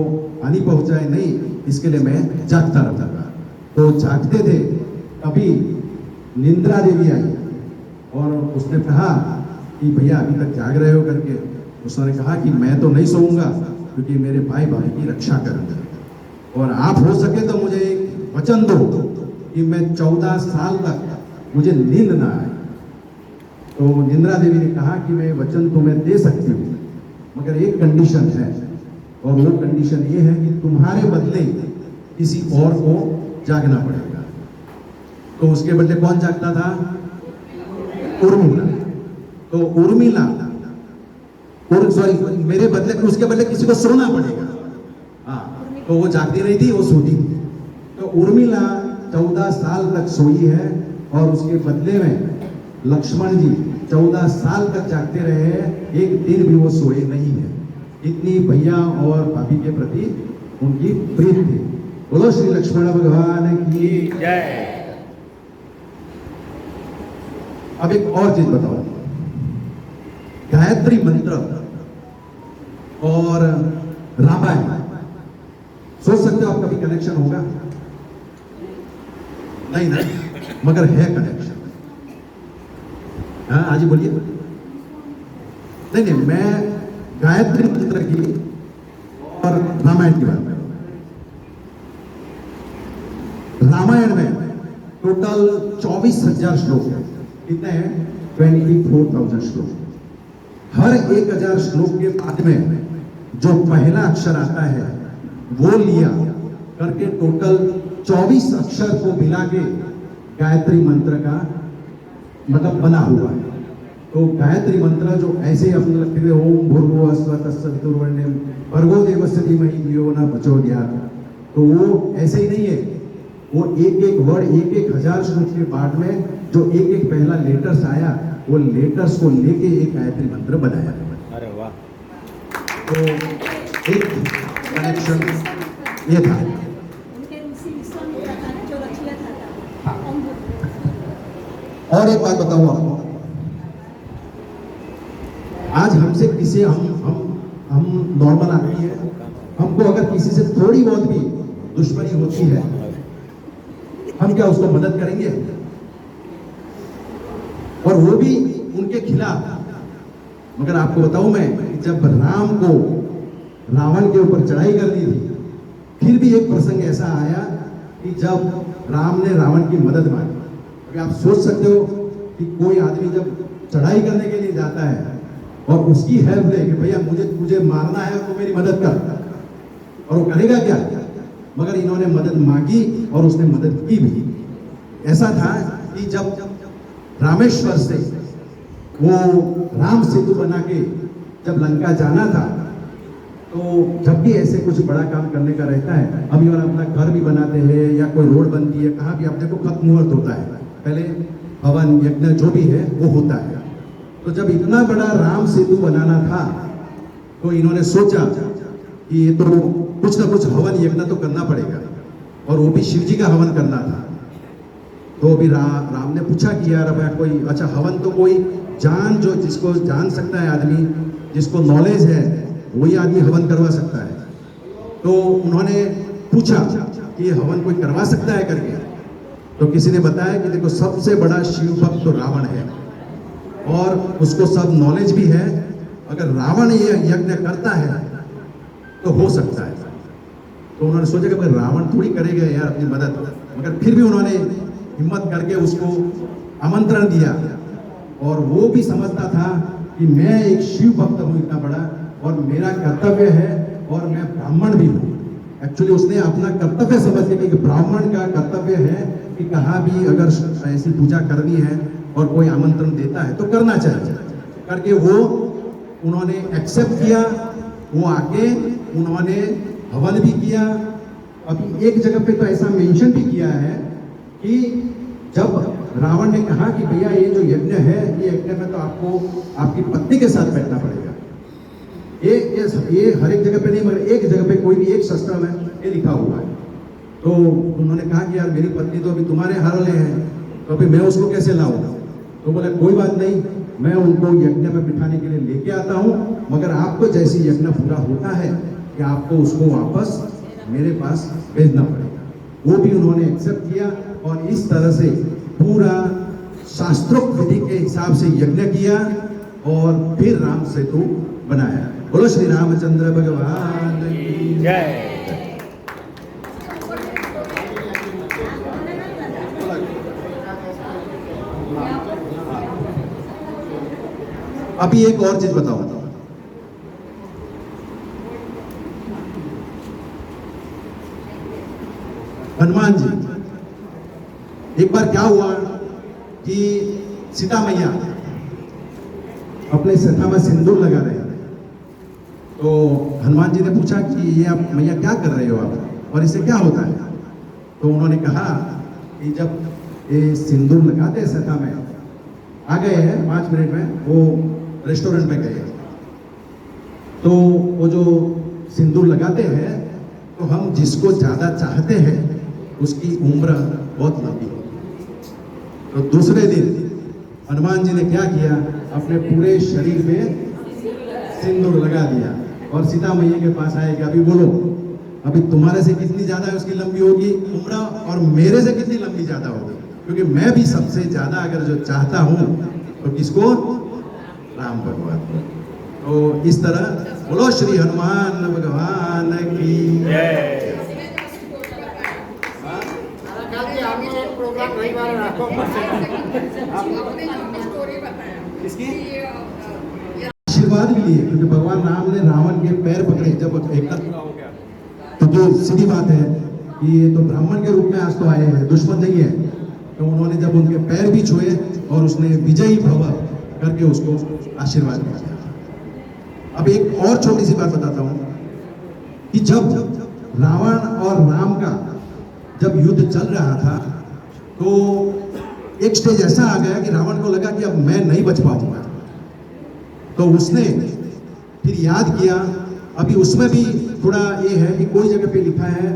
हानि पहुंचाए नहीं, इसके लिए मैं जागता रहता था। तो जागते थे, तभी निंद्रा देवी आई और उसने कहा कि भैया अभी तक जाग रहे हो करके। उसने कहा कि मैं तो नहीं सोऊंगा, क्योंकि मेरे भाई भाभी की रक्षा करूंगा, और आप हो सके तो मुझे एक वचन दो कि मैं 14 साल तक मुझे नींद ना आए। तो निंद्रा देवी ने कहा कि मैं वचन तुम्हें दे सकती हूँ, मगर एक कंडीशन है, और वो कंडीशन ये है कि तुम्हारे बदले किसी और को जागना पड़ेगा। तो उसके बदले कौन जागता था? उर्मिला। तो उर्मिला, सॉरी, मेरे बदले, उसके बदले किसी को सोना पड़ेगा। हाँ, तो वो जागती नहीं थी, वो सोती थी। तो उर्मिला 14 साल तक सोई है, और उसके बदले में लक्ष्मण जी 14 साल तक जागते रहे, एक दिन भी वो सोए नहीं है। इतनी भैया और भाभी के प्रति उनकी प्रीत थी। बोलो श्री लक्ष्मण भगवान की जय। अब एक और चीज बताओ, गायत्री मंत्र और रामायण, सोच सकते हो आप कभी कनेक्शन होगा? नहीं ना, मगर है कनेक्शन। हाँ, आज ही बोलिए। नहीं, मैं गायत्री मंत्र की और रामायण की बात कर रहा हूं। रामायण में टोटल 24,000 श्लोक है। कितने हैं? 24,000 श्लोक। हर 1,000 श्लोक के बाद में जो पहला अक्षर आता है वो लिया करके टोटल 24 अक्षर को मिला के गायत्री मंत्र का मतलब बना हुआ है। तो गायत्री मंत्र जो ऐसे अपने लगते थे, ओम भूर्भुवः स्वः तत्सवितुर्वरेण्यं भर्गो देवस्य धीमहि धियो न प्रचोदयात्, तो वो ऐसे ही नहीं है। वो एक एक वर्ड, एक एक 1,000 श्लोक के बाद में जो एक एक पहला लेटर्स आया, वो लेटर्स को लेके एक गायत्री मंत्र बनाया। अरे वाह। तो एक कनेक्शन ये था। उनके ऋषि विश्वामित्र था जो रचिया था। और एक बात बताऊं आपको, आज हमसे किसी हम नॉर्मल आदमी है, हमको अगर किसी से थोड़ी बहुत भी दुश्मनी होती है, हम क्या उसको मदद करेंगे? और वो भी उनके खिलाफ। मगर आपको बताऊं मैं, जब राम को रावण के ऊपर चढ़ाई करनी थी, फिर भी एक प्रसंग ऐसा आया कि जब राम ने रावण की मदद मांगी। अभी आप सोच सकते हो कि कोई आदमी जब चढ़ाई करने के लिए जाता है और उसकी हेल्प ले कि भैया मुझे मारना है और तू मेरी मदद कर, और वो करेगा क्या? मगर इन्होंने मदद मांगी और उसने मदद की भी। ऐसा था कि जब रामेश्वर से वो राम सेतु बना के जब लंका जाना था, तो जब भी ऐसे कुछ बड़ा काम करने का रहता है, अभी और अपना घर भी बनाते हैं या कोई रोड बनती है, कहाँ भी आप देखो खत्म मुहूर्त होता है, पहले हवन यज्ञ जो भी है वो होता है। तो जब इतना बड़ा राम सेतु बनाना था, तो इन्होंने सोचा कि ये तो कुछ ना कुछ हवन यज्ञ तो करना पड़ेगा, और वो भी शिव जी का हवन करना था। तो अभी राम ने पूछा कि यार अब कोई अच्छा हवन तो कोई जो जिसको जान सकता है आदमी, जिसको नॉलेज है, वही आदमी हवन करवा सकता है। तो उन्होंने पूछा कि हवन कोई करवा सकता है करके, तो किसी ने बताया कि देखो सबसे बड़ा शिव भक्त तो रावण है और उसको सब नॉलेज भी है, अगर रावण ये यज्ञ करता है तो हो सकता है। तो उन्होंने सोचा कि रावण थोड़ी करेगा यार अपनी मदद, मगर फिर भी उन्होंने हिम्मत करके उसको आमंत्रण दिया, और वो भी समझता था कि मैं एक शिव भक्त हूँ इतना बड़ा, और मेरा कर्तव्य है, और मैं ब्राह्मण भी हूँ। एक्चुअली उसने अपना कर्तव्य समझ के कि ब्राह्मण का कर्तव्य है कि कहाँ भी अगर ऐसी पूजा करनी है और कोई आमंत्रण देता है तो करना चाहिए करके वो उन्होंने एक्सेप्ट किया। वो आके उन्होंने हवन भी किया। अभी एक जगह पे तो ऐसा मेंशन भी किया है कि जब रावण ने कहा कि भैया ये जो यज्ञ है, ये यज्ञ में तो आपको आपकी पत्नी के साथ बैठना पड़ेगा। ये हर एक जगह पे नहीं, मगर एक जगह पे कोई भी एक शास्त्र में ये लिखा हुआ है। तो उन्होंने कहा कि यार मेरी पत्नी तो अभी तुम्हारे हारले हैं, तो अभी मैं उसको कैसे लाऊंगा? तो बोले कोई बात नहीं, मैं उनको यज्ञ में बिठाने के लिए लेके आता हूँ, मगर आपको जैसे यज्ञ पूरा होता है कि आपको उसको वापस मेरे पास भेजना पड़ेगा। वो भी उन्होंने एक्सेप्ट किया, और इस तरह से पूरा शास्त्रोक्त विधि के हिसाब से यज्ञ किया, और फिर राम सेतु बनाया। बोलो श्री रामचंद्र भगवान की जय। अभी एक और चीज बताओ, हनुमान जी, एक बार क्या हुआ कि सीता मैया अपने सथा में सिंदूर लगा रहे थे। तो हनुमान जी ने पूछा कि ये आप मैया क्या कर रहे हो आप, और इससे क्या होता है? तो उन्होंने कहा कि जब ये सिंदूर लगाते हैं सथा में, आ गए हैं 5 मिनट में, वो रेस्टोरेंट में गए, तो वो जो सिंदूर लगाते हैं, तो हम जिसको ज्यादा चाहते हैं उसकी उम्र बहुत लंबी होती। तो दूसरे दिन हनुमान जी ने क्या किया, अपने पूरे शरीर में सिंदूर लगा दिया, और सीता मैया के पास आए कि अभी बोलो, अभी तुम्हारे से कितनी ज्यादा है उसकी लंबी होगी उम्र, और मेरे से कितनी लंबी ज्यादा होगी, क्योंकि मैं भी सबसे ज्यादा अगर जो चाहता हूं तो किसको? राम भगवान। तो इस तरह बोलो श्री हनुमान भगवान की जय। आशीर्वाद भी लिए, क्योंकि भगवान राम ने रावण के पैर पकड़े जब एकता पूरा हो गया। तो जो सीधी बात है कि ये तो ब्राह्मण के रूप में आज तो आए हैं, दुश्मन नहीं है। तो उन्होंने जब उनके पैर भी छुए और उसने विजयी भव करके उसको आशीर्वाद दिया। अब एक और छोटी सी बात बताता हूं कि जब रावण और राम का जब युद्ध चल रहा था, तो एक स्टेज ऐसा आ गया कि रावण को लगा कि अब मैं नहीं बच पाऊंगा। तो उसने फिर याद किया, अभी उसमें भी थोड़ा ये है कि कोई जगह पे लिखा है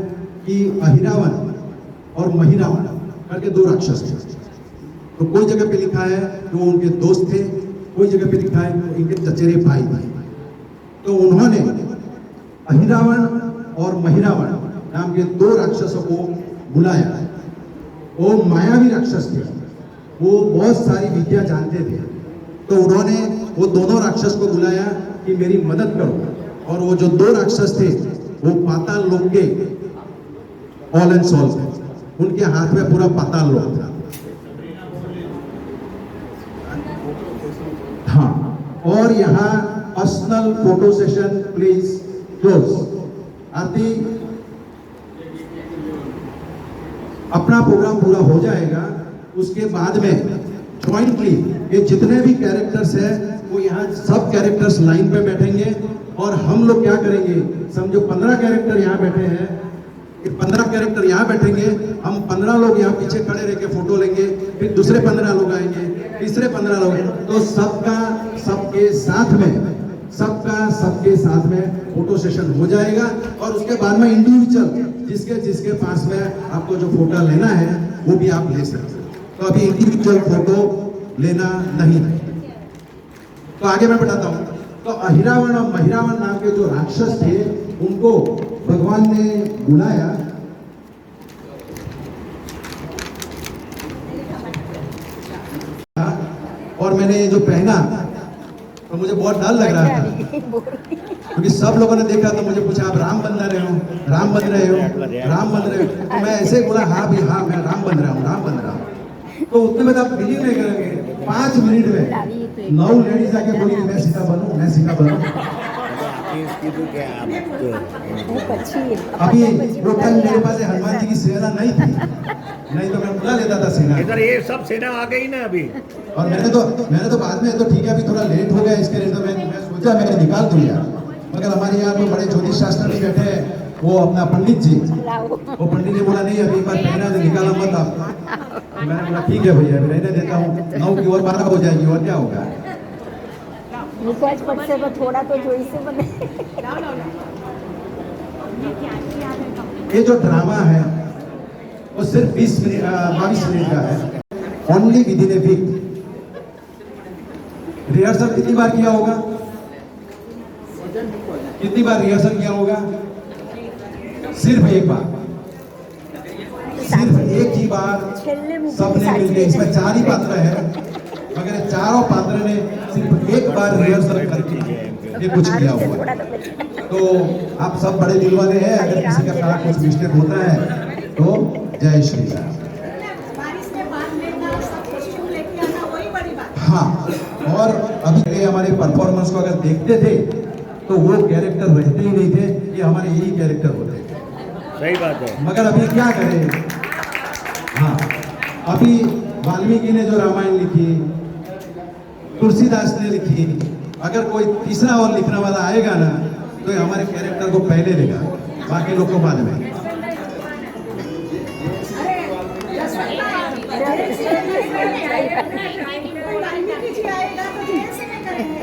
कि अहिरावण और महिरावण करके 2 राक्षस थे। तो कोई जगह पे लिखा है कि वो उनके दोस्त थे, कोई जगह पे लिखा है कि इनके चचेरे भाई थे। तो उन्होंने अहिरावण और महिरावण नाम के दो राक्षसों को बुलाया। वो मायावी राक्षस थे, वो बहुत सारी विद्या जानते थे। तो उन्होंने वो दोनों राक्षस को बुलाया कि मेरी मदद करो। और वो जो दो राक्षस थे वो पाताल लोक के ऑल एंड सॉल थे, उनके हाथ में पूरा पाताल लोक था। हाँ, और यहाँ personal photo session please close. Aarti, अपना प्रोग्राम पूरा हो जाएगा, उसके बाद में जॉइंटली ये जितने भी कैरेक्टर्स हैं वो यहाँ सब कैरेक्टर्स लाइन पे बैठेंगे। और हम लोग क्या करेंगे, समझो 15 कैरेक्टर यहाँ बैठे हैं, 15 कैरेक्टर यहाँ बैठेंगे, हम 15 लोग यहाँ पीछे खड़े रह के फोटो लेंगे, फिर दूसरे 15 लोग आएंगे, तीसरे 15 लोग, तो सबका सबके साथ में फोटो सेशन हो जाएगा। और उसके बाद में इंडिविजुअल जिसके पास में आपको जो फोटो लेना है वो भी आप ले सकते हैं। तो अभी इंडिविजुअल फोटो लेना नहीं है। तो आगे मैं बताता हूँ। तो अहिरावण और महिरावण नाम के जो राक्षस थे उनको भगवान ने बुलाया। और मैंने जो पहना तो मुझे बहुत डर लग रहा था, क्योंकि सब लोगों ने देखा तो मुझे पूछा आप राम बन रहे हो, राम बन रहे हो। तो मैं ऐसे बोला हाँ भी हाँ, मैं राम बन रहा हूँ। तो उतने में आप बिलीव नहीं करेंगे, 5 मिनट में 9 लेडीज आके बोली मैं सीता बनूं। अभी वो टाइम मेरे पास हनुमान जी की सेना नहीं थी, नहीं तो मैं बुला लेता था सेना। इधर ये सब सेना आ गई ना अभी। और मैंने तो बाद में, तो ठीक है अभी थोड़ा लेट हो गया इसके लिए, तो मैं सोचा मैंने निकाल दिया। मगर हमारे यहाँ पे बड़े ज्योतिष शास्त्र भी बैठे हैं, वो अपना पंडित जी, वो पंडित ने बोला नहीं अभी एक बार पहना तो निकाला मत आप। मैंने बोला ठीक है भैया रहने देता हूँ, 9 की और 12 हो जाएगी और क्या होगा। थोड़ा तो जोई से बने। ये जो ड्रामा है वो सिर्फ 22 मिनट का है, only within a week. Rehearsal कितनी बार किया होगा? कितनी बार रिहर्सल किया होगा? सिर्फ एक बार, सिर्फ एक ही बार सबने मिलकर, इसमें 4 ही पात्र है, मगर चारों पात्र ने सिर्फ एक बार रिहर्सल करके ये कुछ किया हुआ है। तो आप सब बड़े दिल वाले हैं, अगर किसी का कहा कुछ मिस्टेक होता है तो जय श्री राम। हाँ, और अभी हमारे परफॉर्मेंस को अगर देखते थे तो वो कैरेक्टर रहते ही नहीं थे, ये हमारे यही कैरेक्टर होते थे। सही बात है। मगर अभी क्या करें, हाँ अभी वाल्मीकि ने जो रामायण लिखी, तुलसीदास ने लिखी, अगर कोई तीसरा और लिखने वाला आएगा ना तो हमारे कैरेक्टर को पहले लेगा, बाकी लोग को बाद में।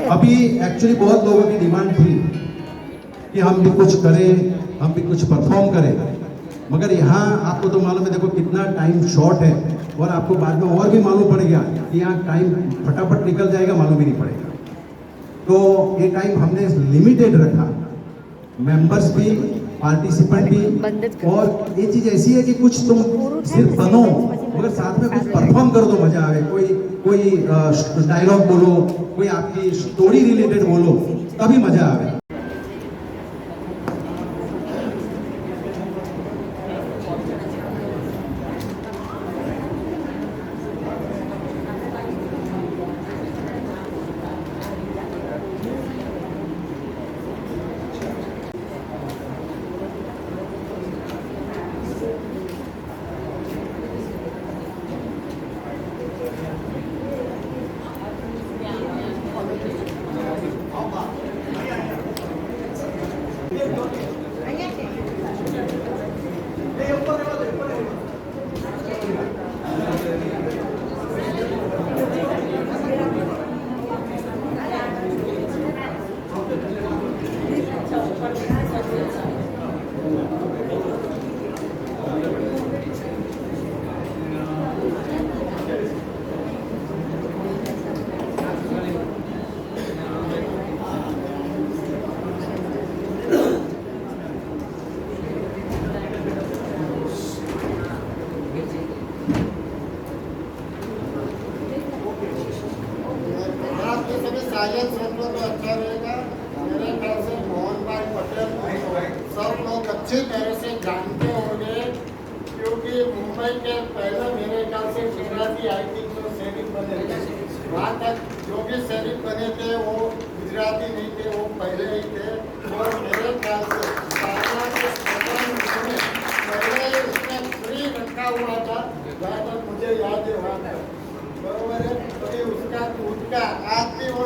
अभी एक्चुअली बहुत लोगों की डिमांड थी कि हम भी कुछ करें, हम भी कुछ परफॉर्म करें, मगर यहाँ आपको तो मालूम है, देखो कितना टाइम शॉर्ट है, और आपको बाद में और भी मालूम पड़ेगा कि यहाँ टाइम फटाफट निकल जाएगा, मालूम ही नहीं पड़ेगा। तो ये टाइम हमने लिमिटेड रखा, मेंबर्स भी, पार्टिसिपेंट भी। और ये चीज ऐसी है कि कुछ तुम सिर्फ बनो मगर साथ में कुछ परफॉर्म कर दो, मजा आवे। कोई डायलॉग बोलो, कोई आपकी स्टोरी रिलेटेड बोलो, तभी मजा आवे। भी साइलेंस रख लो तो अच्छा रहेगा। मेरे ख्याल से मोहन भाई पटेल को सब लोग अच्छी तरह से जानते होंगे, क्योंकि मुंबई के पहले मेरे ख्याल से गुजराती आई थी तो शरीफ बने थे। वहाँ तक जो भी शरीफ बने थे वो गुजराती नहीं थे, वो पहले ही थे। और मेरे ख्याल से सारनाथ के प्रोग्राम में पहले उसने फ्री रखा हुआ था, जहाँ तक मुझे याद है वहाँ तक, बरोबर है। तो उसका खुद का आज भी वो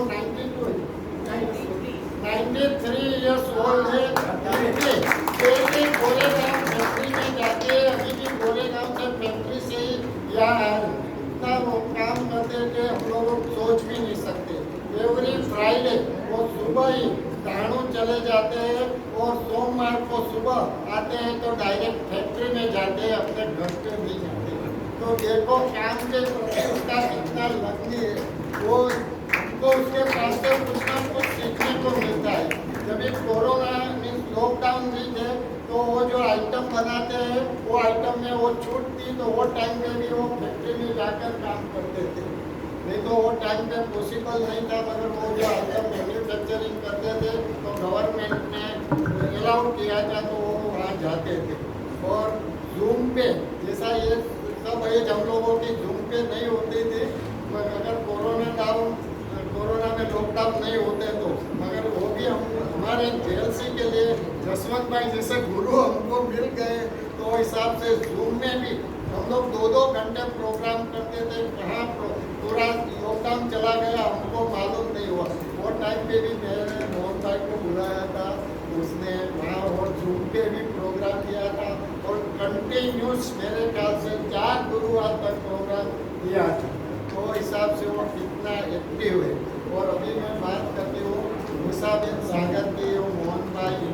93 इयर्स ओल्ड है। अभी गोरेगांव फैक्ट्री में जाते हैं, अभी भी गोरेगांव से फैक्ट्री से ही यहाँ इतना वो काम करते कि हम लोग सोच भी नहीं सकते। एवरी फ्राइडे वो सुबह ही दाणू चले जाते हैं और सोमवार को सुबह आते हैं तो डायरेक्ट फैक्ट्री में जाते हैं, अपने घर पे नहीं जाते। तो देखो काम के प्रति उसका कितना लगनी है, वो हमको उसके पास से कुछ ना कुछ सीखने को मिलता है। जब ये कोरोना मीन्स लॉकडाउन नहीं थे तो वो जो आइटम बनाते हैं वो आइटम में वो छूट थी, तो वो टाइम में भी वो फैक्ट्री में जाकर काम करते थे। नहीं तो वो टाइम पे पॉसिबल नहीं था, मगर वो जो आइटम मैन्युफैक्चरिंग करते थे तो गवर्नमेंट ने अलाउ किया था तो वो वहाँ जाते थे। और जूम पे जैसा ये सब एज हम लोगों की जूम पे नहीं होती थी, अगर कोरोना में लॉकडाउन नहीं होते तो, मगर वो भी हम हमारे जेएलसी के लिए जसवंत भाई जैसे गुरु हमको मिल गए, तो हिसाब से जूम में भी हम लोग 2-2 घंटे प्रोग्राम करते थे। कहाँ पूरा लॉकडाउन चला गया हमको मालूम नहीं हुआ। वो टाइम पे भी मैंने मोहन भाई को बुलाया था, उसने वहाँ और जूम पे भी प्रोग्राम किया था और कंटिन्यूस मेरे ख्याल से 4 गुरुवार तक प्रोग्राम किया था। तो हिसाब से वो कितना एक्टिव है। और अभी मैं बात करती हूँ मुसाबिन सागर की, वो मोहन भाई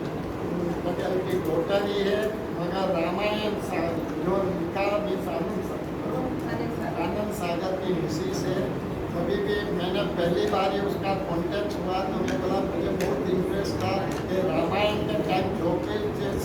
पटेल की डॉटर ही है, मगर रामायण जो लिखा भी आनंद सागर की मिसिस है। अभी भी मैंने पहली बार ही उसका कॉन्टेक्ट हुआ तो मैं बोला मुझे बहुत इंटरेस्ट था कि रामायण के टाइम जो भी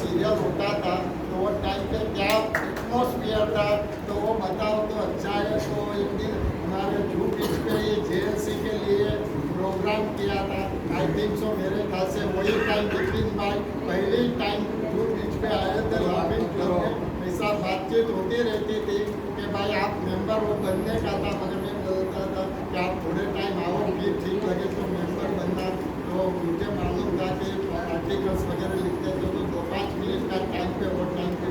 सीरियल होता था तो वो टाइम पे क्या एटमोसफियर था, तो वो बताओ तो अच्छा है। तो एक दिन हमारे जू बीच पे ये जेएलसी के लिए प्रोग्राम किया था। आई थिंक सो मेरे ख्याल से वही टाइम बिपिन भाई पहले ही टाइम जू बीच पे आए थे लॉबिंग करने। ऐसा बातचीत होती रहती थी कि भाई आप मेंबर वो बनने का था, मगर मैं बोलता था कि आप थोड़े टाइम आओ, भी ठीक लगे तो मेंबर बनना। तो मुझे मालूम था कि आर्टिकल्स वगैरह लिखते थे तो 2-5 मिनट का टाइम पे वो टाइम पे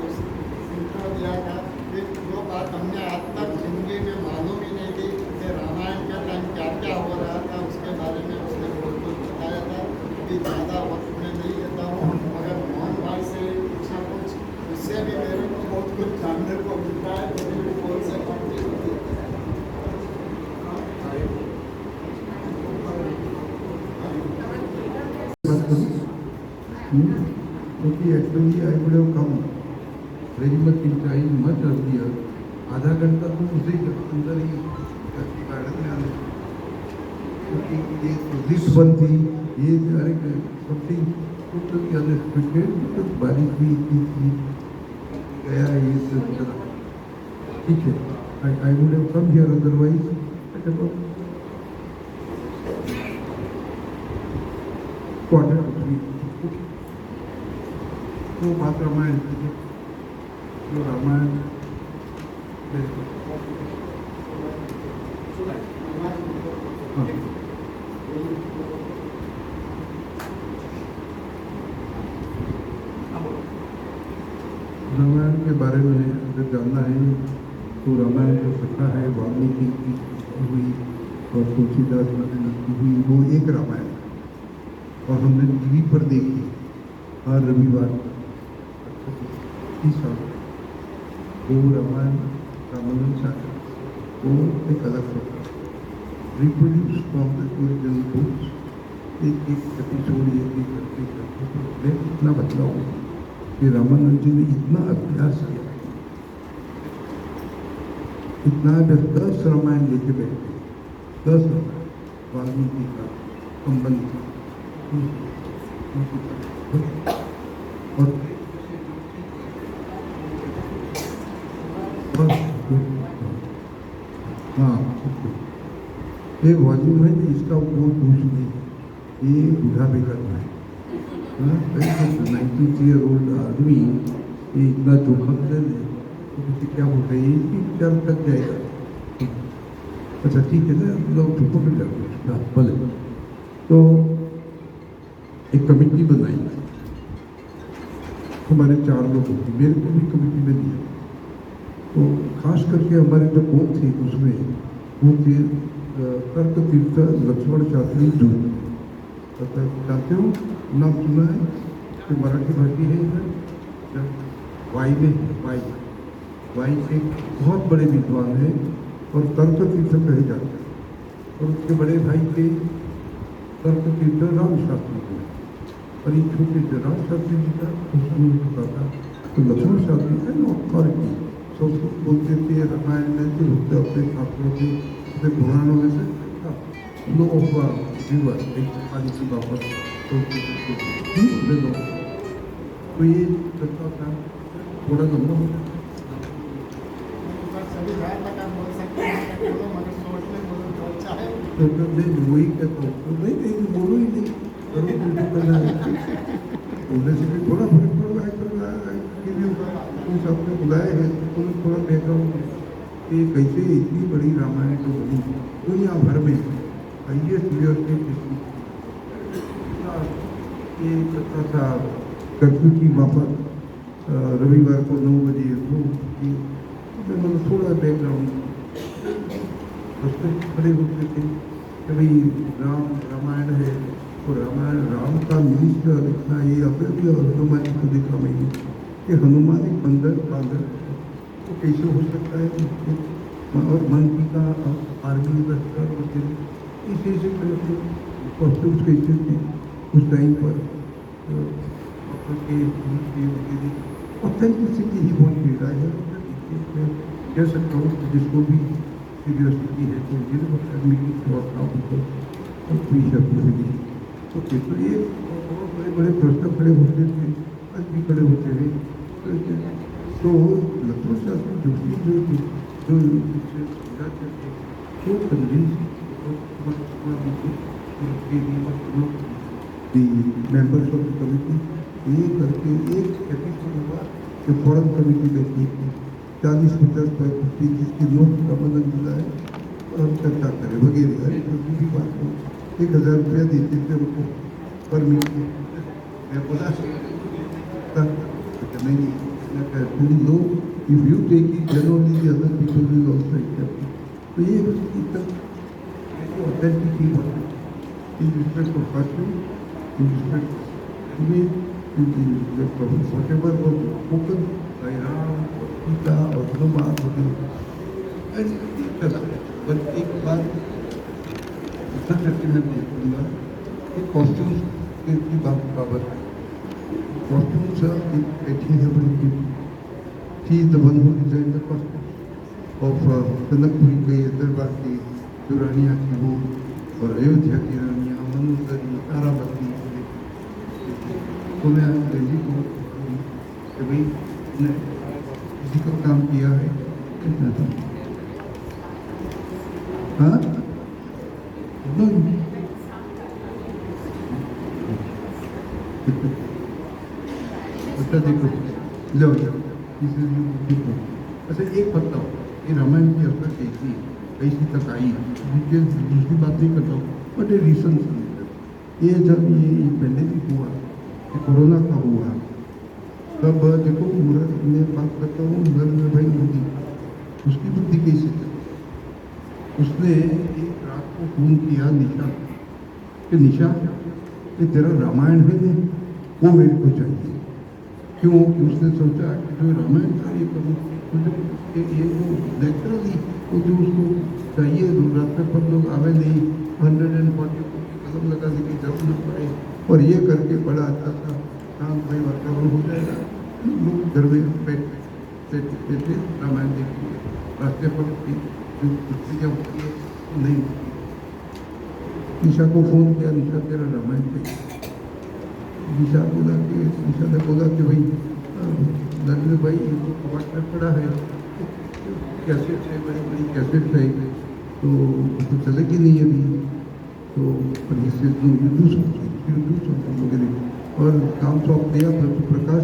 इंट्रो दिया था। फिर जो बात हमने आज तक जिंदगी में मालूम ही नहीं थी कि रामायण के टाइम क्या क्या हो रहा था, उसके बारे में उसने बहुत कुछ बताया था। अभी ज़्यादा वक्त में नहीं लेता हूँ, मगर मोहन भाई से कुछ ना कुछ उससे भी मेरे को बहुत कुछ जानने को मिलता है। तो मेरी कौन से कंपनी होती है क्योंकि actually I would have come very much in time much earlier. आधा घंटा तो उसी के अंदर ही गार्डन में आने, क्योंकि ये लिफ्ट बंद थी, ये अरे समथिंग टोटली अनएक्सपेक्टेड, तो बारिश भी इतनी थी गया ये सब। ठीक है, I would have come here otherwise. Quarter to 3 तो बात रामायण की, जो रामायण रामायण के बारे में अगर जानना है तो रामायण जो कथा है वाल्मीकि की हुई और तुलसीदास जी की हुई, वो एक रामायण है और हमने टीवी पर देखी हर रविवार। वो रामायण रामानंद सागर वो एक अलग होता है, reproduce from the original books, एक एपिसोड एक करके इतना बदलाव हुआ कि रामानंद जी ने इतना अभ्यास किया, इतना 10 रामायण लेके बैठे, 10 वाल्मीकि का, संबंध और हाँ ये वॉल्यूम है इसका वो दूसरी ये बुढ़ापे का है 93-year-old आदमी ये इतना जोखम ले ले तो किसी क्या बोलते हैं ये विचार तक जाएगा। अच्छा ठीक है ना लोग चुप कर जाओ भले। तो एक कमेटी बनाई हमारे 4 लोग होते मेरे को भी कमेटी में दिया। तो खास करके हमारे जो कौन थे उसमें वो थे तर्क तीर्थ लक्ष्मण शास्त्री दूर पता जानते हो नाम सुना है तो मराठी भाषी है इधर वाई में वाई से बहुत बड़े विद्वान है और तर्क तीर्थ कहे जाते हैं और उसके बड़े भाई थे तर्क तीर्थ राम शास्त्री को और ये छोटे से राम शास्त्री जी का उसमें होता था तो लक्ष्मण शास्त्री है ना ऑथॉरिटी संस्कृत बोलते थे रामायण में जो होते अपने छात्रों के अपने पुराणों में से लो ऑफ रिवर एक पानी की बाबत तो ये करता था थोड़ा लंबा हो सभी ध्यान लगा बोल सकते हैं तो मगर सोच में बोलो तो अच्छा है। तो मैं वही कहता हूँ तो नहीं बोलो ही नहीं करो तुमको करना है बोलने से भी थोड़ा फर्क पड़ रहा है कर रहा है कि भी कुछ आपने बुलाए हैं तो थोड़ा बैकग्राउंड कि कैसे इतनी बड़ी रामायण जो बनी दुनिया भर में हाइएस्ट लेवल पे ये करता था कर्फ्यू की वापस रविवार को 9 बजे तो मतलब थोड़ा बैकग्राउंड उसमें खड़े होते थे कि भाई रामायण है तो राम का मिनिस्टर इतना ये अभी भी हनुमान जी को देखा मैंने कि हनुमान एक बंदर तो कैसे हो सकता है और मंत्री का आर्मी लश्कर होते इस ऐसे कॉस्ट्यूम्स कैसे थे उस टाइम पर ऑथेंटिसिटी ही बहुत मिल रहा है कह सकता हूँ जिसको भी क्यूरियोसिटी है तो ये ओके तो ये बहुत बड़े बड़े प्रश्न खड़े होते थे आज भी खड़े होते हैं तो लक्ष्मण शास्त्री जोशी जो तो convince members of the committee ये करके एक एपिसोड हुआ कि फॉरेन कमिटी बैठी थी 40-50 जिसकी नोट का मदद मिला है और चर्चा करें वगैरह दूसरी बात को 1000 रुपया देते थे उनको पर मीटिंग मैं बोला नहीं no if you take it generally the other people will also accept तो ये authentic in respect of costume in respect whatever was spoken by Ram or Sita or Hanuman but एक बात इतना करके मैं बोलूँगा कि कॉस्ट्यूम्स की बाबत कॉस्ट्यूम्स एक बैठी है बल्कि she is the one who design the costumes of Kanakpuri के दरबार की जो रानियाँ थी वो और अयोध्या की रानियाँ मनोदरी तारावती तो मैं जी को कि भाई ने किसी को काम किया है कितना था हाँ अच्छा देखो लो अच्छा एक बताओ ये रामायण की असर कैसी तक आई दूसरी बात नहीं करता हूँ बट ए रिसेंट ये जब ये पेंडेमिक हुआ कोरोना का हुआ तब देखो मैं बात करता हूँ नरेंद्र भाई मोदी उसकी बुद्धि कैसी थी उसने एक रात को फोन किया निशा कि निशा कि तेरा रामायण है ना वो मेरे को चाहिए क्यों कि उसने सोचा कि जो रामायण का ये करूँ ये वो नेचुरली वो जो उसको चाहिए रास्ते पर लोग आवे नहीं 140 कलम लगा देंगे जरूर न पड़े और ये करके बड़ा अच्छा सा काम भाई वातावरण हो जाएगा लोग घर में बैठे रामायण देखेंगे रास्ते पर जो पुस्तकें होती है नहीं होती निशा को फ़ोन किया निशा तेरा रामायण चाहिए निशा ने बोला कि भाई नरेंद्र भाई ये तो कबाट में पड़ा है कैसेट है बड़ी बड़ी कैसेट है तो उसको चले कि नहीं अभी, तो इससे समथिंग वगैरह, और काम सौंप दिया प्रकाश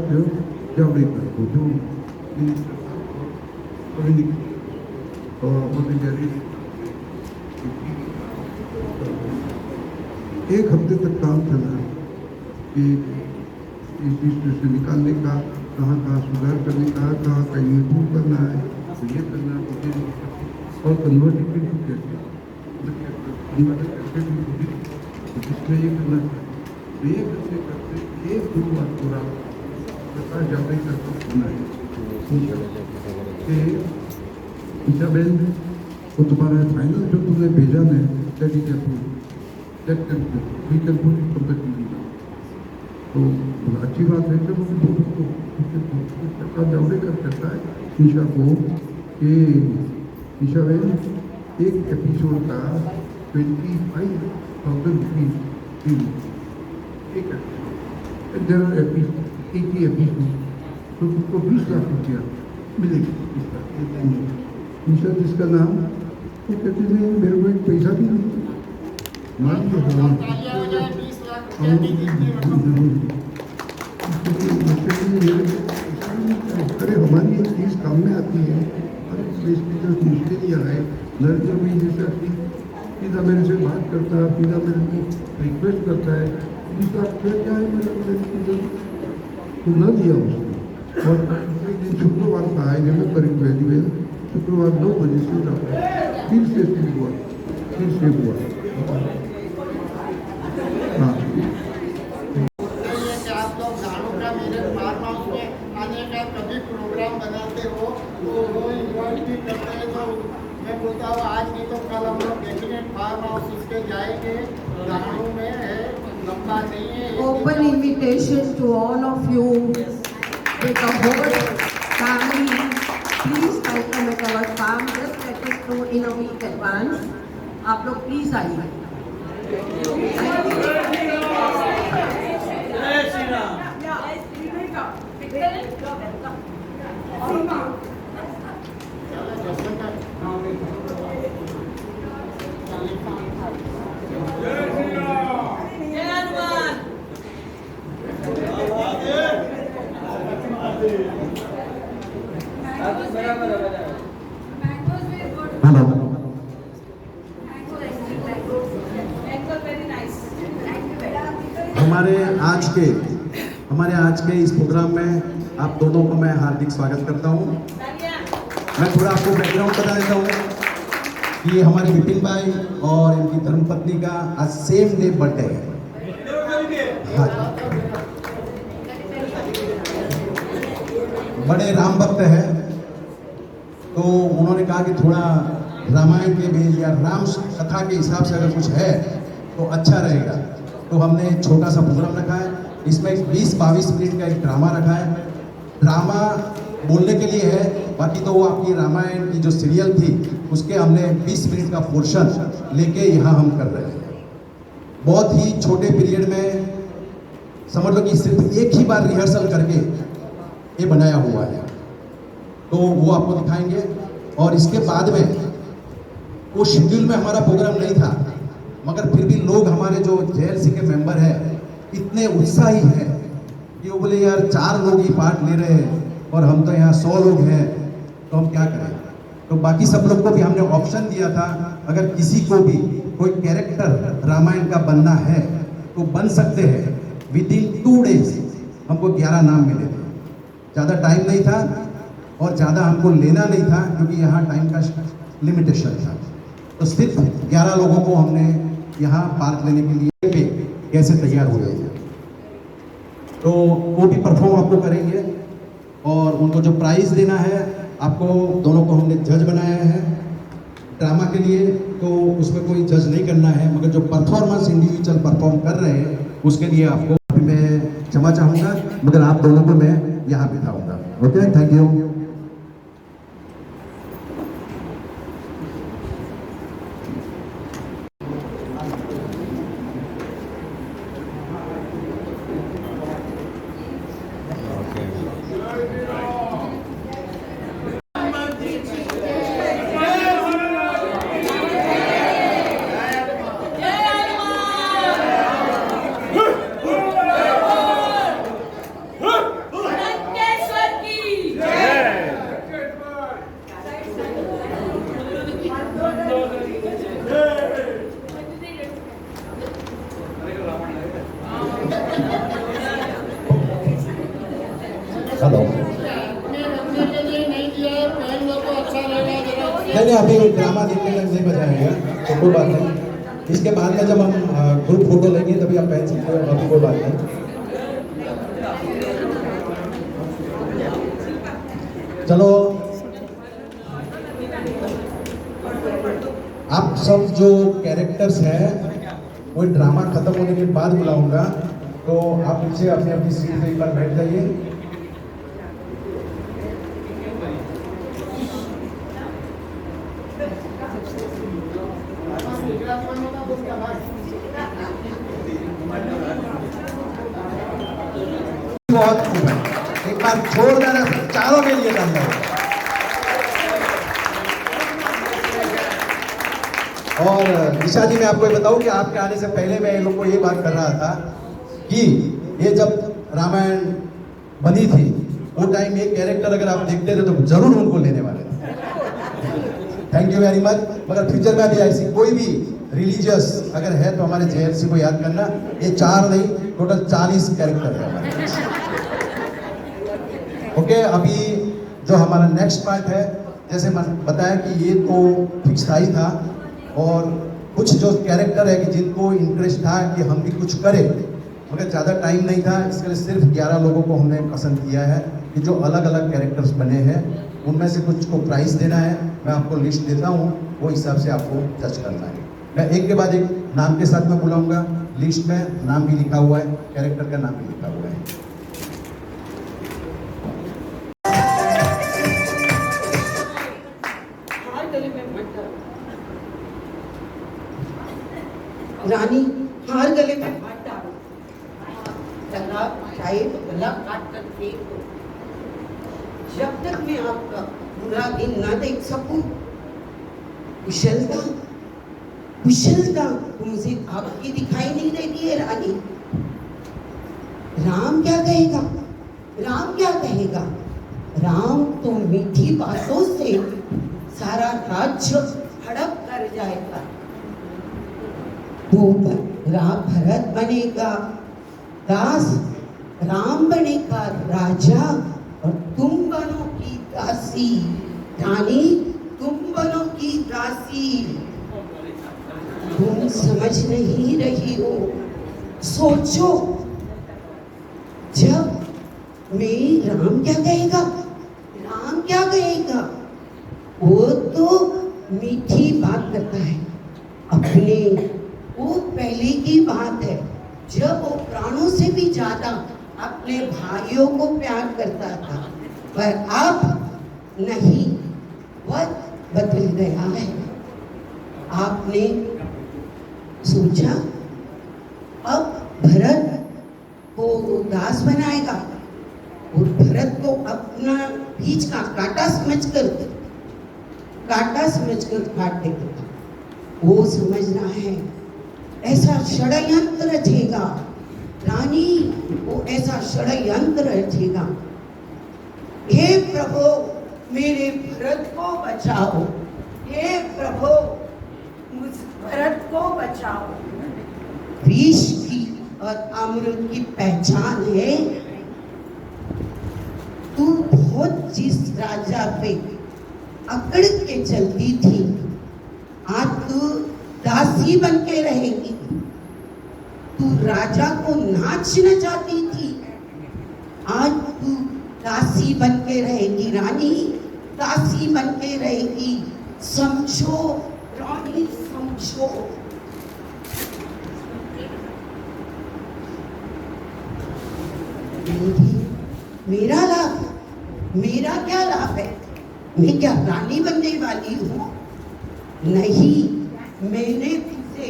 जावड़ेकर को, जो एक हफ्ते तक काम चला कि इस चीज़ से निकालने का, कहाँ कहाँ सुधार करने का, कहाँ कहीं इम्प्रूव करना है, तो ये करना है, और कन्वर्टिंग कैसे जिसमें ये करना चाहिए, तो ये करते करते एक गुरुवार पूरा प्रकाश जावड़ेकर का होना है कि ईशा बहन, वो तुम्हारा फाइनल जो तुमने भेजा है that is approve, that can we can put it compatibly. तो अच्छी बात है जब प्रकाश जावड़ेकर कहता है ईशा को कि ईशा बहन एक एपिसोड का 25,000 रुपीज एक एपिसोड, एक ही एपिसोड, तो तुमको 20 लाख रुपया मिलेगा इसका। ईशा जिसका नाम, वो कहते हैं मेरे को एक पैसा भी नहीं मान लिया। अरे हमारी एक चीज़ काम में आती है, अरे स्पीकर मुझसे नहीं आए, नरेंद्र भाई जैसे सीधा मेरे से बात करता है, सीधा मेरे को रिक्वेस्ट करता है, इसका क्या है मेरे को तो न दिया उसने। और एक दिन शुक्रवार का आए जब मैं करीब वेल शुक्रवार 9 बजे से फिर से हुआ। हाँ, आप लोग गानों का मेरे फार्म हाउस में आने का कभी प्रोग्राम बनाते हो तो वो इन्वाइट भी करते हैं, तो मैं बोलता हूँ आज नहीं तो कल हम लोग डेफिनेट फार्म हाउस इसके जाएंगे। गानों में है, लंबा नहीं है। Open invitation to all of you with the whole family. Please welcome at our farm. Just let us know in a week advance. आप लोग प्लीज आइए। हेलो, हमारे आज के इस प्रोग्राम में आप दोनों को मैं हार्दिक स्वागत करता हूं। मैं थोड़ा आपको बैकग्राउंड बता देता हूं कि ये हमारे विपिन भाई और इनकी धर्मपत्नी का आज सेम डे बर्थडे है। हाँ, बड़े राम भक्त है, तो उन्होंने कहा कि थोड़ा रामायण के बेस या राम कथा के हिसाब से अगर कुछ है तो अच्छा रहेगा। तो हमने एक छोटा सा प्रोग्राम रखा है, इसमें 20-22 मिनट का एक ड्रामा रखा है। ड्रामा बोलने के लिए है, बाकी तो वो आपकी रामायण की जो सीरियल थी उसके हमने 20 मिनट का पोर्शन लेके यहाँ हम कर रहे हैं। बहुत ही छोटे पीरियड में, समझ लो कि सिर्फ एक ही बार रिहर्सल करके ये बनाया हुआ है, तो वो आपको दिखाएंगे। और इसके बाद में वो शेड्यूल में हमारा प्रोग्राम नहीं था, मगर फिर भी लोग हमारे जो JLC के मेंबर हैं इतने उत्साही हैं कि वो बोले यार 4 लोग ही पार्ट ले रहे हैं और हम तो यहाँ 100 लोग हैं, तो हम क्या करें। तो बाकी सब लोग को भी हमने ऑप्शन दिया था, अगर किसी को भी कोई कैरेक्टर रामायण का बनना है तो बन सकते हैं। विदिन 2 डेज हमको 11 नाम मिले थे। ज़्यादा टाइम नहीं था और ज़्यादा हमको लेना नहीं था, क्योंकि यहाँ टाइम का लिमिटेशन था। तो सिर्फ 11 लोगों को हमने यहाँ पार्ट लेने के लिए कैसे तैयार हुए हैं, तो वो भी परफॉर्म आपको करेंगे। और उनको जो प्राइज़ देना है, आपको दोनों को हमने जज बनाया है ड्रामा के लिए, तो उसमें कोई जज नहीं करना है, मगर जो परफॉर्मेंस इंडिविजुअल परफॉर्म कर रहे हैं उसके लिए आपको मैं क्षमा चाहूँगा, मगर आप दोनों को मैं यहाँ बिठाऊँगा। Okay, thank you. अभी ड्रामा देखने तक नहीं बजाएगा, तो कोई बात नहीं। इसके बाद में जब हम ग्रुप फोटो लेंगे तभी आप पहन सकते हो, अभी कोई बात नहीं। चलो, आप सब जो कैरेक्टर्स हैं वो ड्रामा खत्म होने के बाद बुलाऊंगा, तो आप नीचे अपनी अपनी सीट पे एक बार बैठ जाइए। बहुत खूब है, एक बार छोड़ देना, चारों के लिए करना है। और निशा जी, मैं आपको ये बताऊं कि आपके आने से पहले मैं इन लोग को ये बात कर रहा था कि ये जब रामायण बनी थी वो टाइम ये कैरेक्टर अगर आप देखते थे तो जरूर उनको लेने वाले थे। Thank you very much. मगर फ्यूचर में भी ऐसी कोई भी रिलीजियस अगर है तो हमारे जेएलसी को याद करना, ये 4 नहीं टोटल 40 कैरेक्टर है हमारे। ओके, अभी जो हमारा नेक्स्ट पार्ट है, जैसे मैंने बताया कि ये तो फिक्स था ही था, और कुछ जो कैरेक्टर है कि जिनको इंटरेस्ट था कि हम भी कुछ करें, मगर ज़्यादा टाइम नहीं था, इसके लिए सिर्फ 11 लोगों को हमने पसंद किया है कि जो अलग अलग कैरेक्टर्स बने हैं उनमें से कुछ को प्राइज़ देना है। मैं आपको लिस्ट देता हूँ, वो हिसाब से आपको जज करना है। मैं एक के बाद एक नाम के साथ में बुलाऊंगा, लिस्ट में नाम भी लिखा हुआ है, कैरेक्टर का नाम भी लिखा हुआ है। रानी, हार गले में हाथ डालो, गला चाहे तो गला काट कर फेंक दो। जब तक मैं आपका बुरा दिन ना देख सकूं, कुशलता कुशलता तो मुझे आपकी दिखाई नहीं देती है रानी। राम क्या कहेगा, राम क्या कहेगा? राम तो मीठी बातों से सारा राज्य हड़प कर जाएगा। वो भरत बनेगा दास, राम बनेगा राजा, और तुम बनोगी दासी। रानी, तुम बनोगी दासी। तुम समझ नहीं रही हो, सोचो। जब मैं राम क्या कहेगा, राम क्या कहेगा? वो तो मीठी बात करता है अपने, वो पहले की बात है जब वो प्राणों से भी ज्यादा अपने भाइयों को प्यार करता था, पर अब नहीं, वक्त बदल गया है। आपने सोचा अब भरत को दास बनाएगा, और भरत को अपना बीच का कांटा समझकर काट देगा। वो समझना है, ऐसा षड्यंत्र रचेगा रानी, वो ऐसा षड्यंत्र रचेगा। हे प्रभु, मेरे भरत को बचाओ, हे प्रभु, मुझ भरत को बचाओ। विष की और अमृत की पहचान है। तू बहुत जिस राजा पे अकड़ के चलती थी, आज तू दासी बन के रहेगी। तू राजा को नाचना चाहती थी, आज तू दासी बन के रहेगी रानी, दासी बन के रहेगी। समझो रानी, समझो। मेरा लाभ, मेरा क्या लाभ है? मैं क्या रानी बनने वाली हूँ? नहीं, मैंने तुझे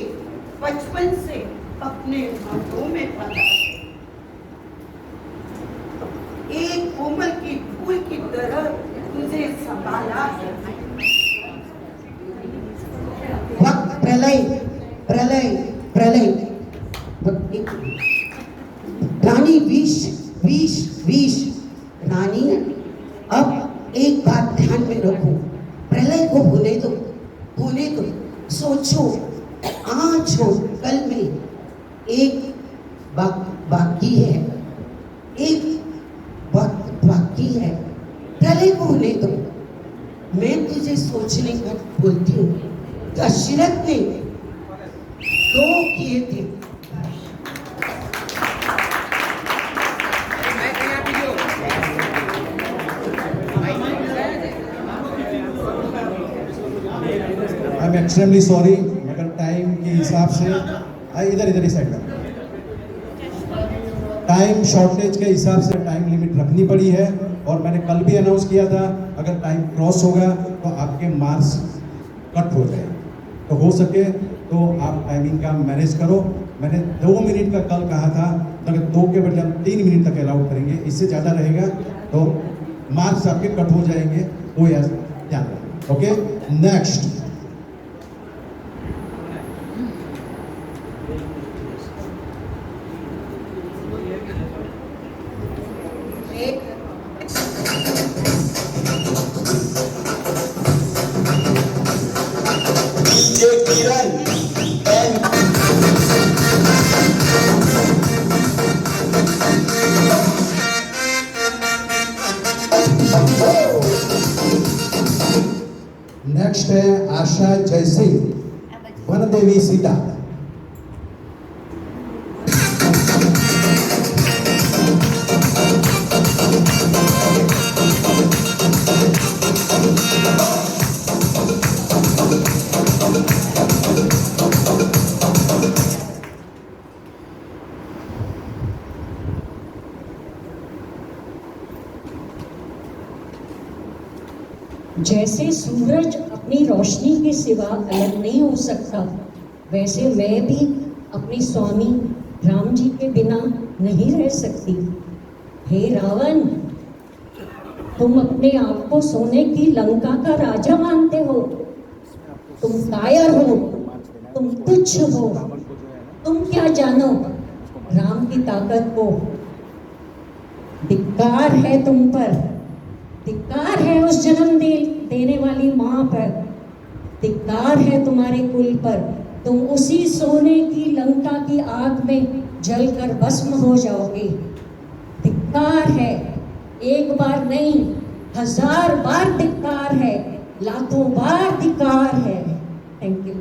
बचपन से अपने हाथों में पाला, एक कोमल की फूल की तरह तुझे संभाला है। वक्त प्रलय प्रलय प्रलय, रानी विष विष विष। रानी, अब एक बात ध्यान में रखो, प्रलय को होने दो, होने दो। सोचो, आज हो कल में एक बाकी है, एक बाकी है। प्रलय को होने दो। मैं तुझे सोचने का बोल 2 किए थे। आई एम एक्सट्रीमली सॉरी, मगर टाइम के हिसाब से इधर इस साइड में टाइम शॉर्टेज के हिसाब से टाइम लिमिट रखनी पड़ी है। और मैंने कल भी अनाउंस किया था, अगर टाइम क्रॉस होगा तो आपके मार्क्स कट हो जाए। तो हो सके तो आप टाइमिंग का मैनेज करो। मैंने 2 मिनट का कल कहा था, अगर 2 के बदले हम 3 मिनट तक अलाउड करेंगे, इससे ज़्यादा रहेगा तो मार्क्स आपके कट हो जाएंगे। वो यार ध्यान रखें। Okay, next. नेक्स्ट है आशा जयसिंह, वनदेवी सीता। जैसे सूरज अपनी रोशनी के सिवा अलग नहीं हो सकता, वैसे मैं भी अपने स्वामी राम जी के बिना नहीं रह सकती। हे रावण, तुम अपने आप को सोने की लंका का राजा मानते हो। तुम कायर हो, तुम तुच्छ हो। तुम क्या जानो राम की ताकत को। धिक्कार है तुम पर, धिक्कार है उस जन्म देने वाली माँ पर, धिक्कार है तुम्हारे कुल पर। तुम उसी सोने की लंका की आग में जलकर भस्म हो जाओगे। धिक्कार है, एक बार नहीं 1000 बार धिक्कार है, लाखों बार धिक्कार है। Thank you.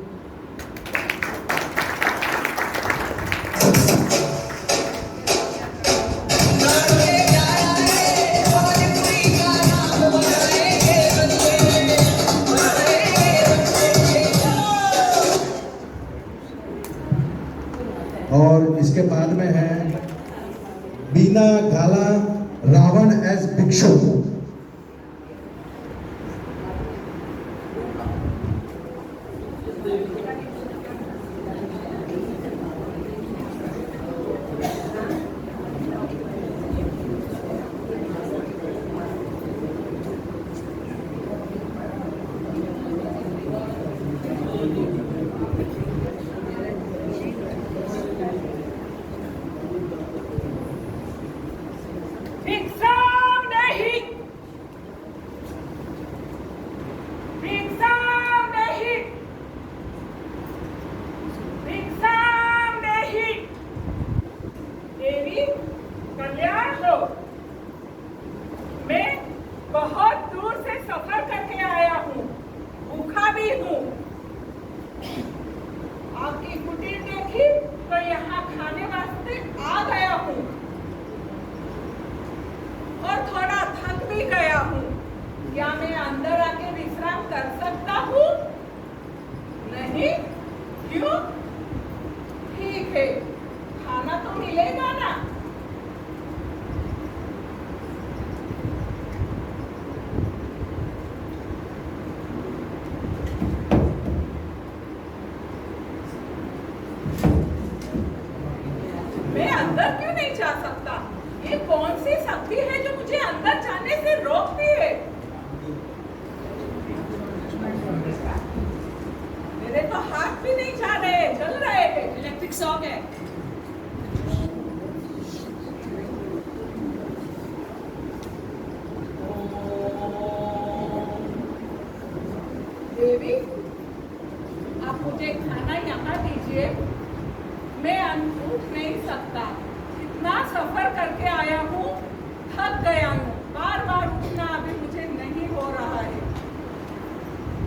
और इसके बाद में है बीना गाला, रावण एज भिक्षु। बहुत दूर से सफर करके आया हूँ, भूखा भी हूँ। आपकी कुटीर देखी तो यहाँ खाने वास्ते आ गया हूँ और थोड़ा थक भी गया हूँ। क्या मैं अंदर आके विश्राम कर सकता हूँ? नहीं? क्यों? ठीक है, खाना तो मिलेगा ना? मैं अंदर क्यों नहीं जा सकता? ये कौन सी शक्ति है जो मुझे अंदर जाने से रोकती है? मेरे तो हाथ भी नहीं जा रहे, जल रहे हैं। इलेक्ट्रिक शॉक है। देवी, आप मुझे खाना यहाँ दीजिए। मैं उठ नहीं सकता, इतना सफर करके आया हूँ, थक गया हूँ। बार बार उठना अभी मुझे नहीं हो रहा है।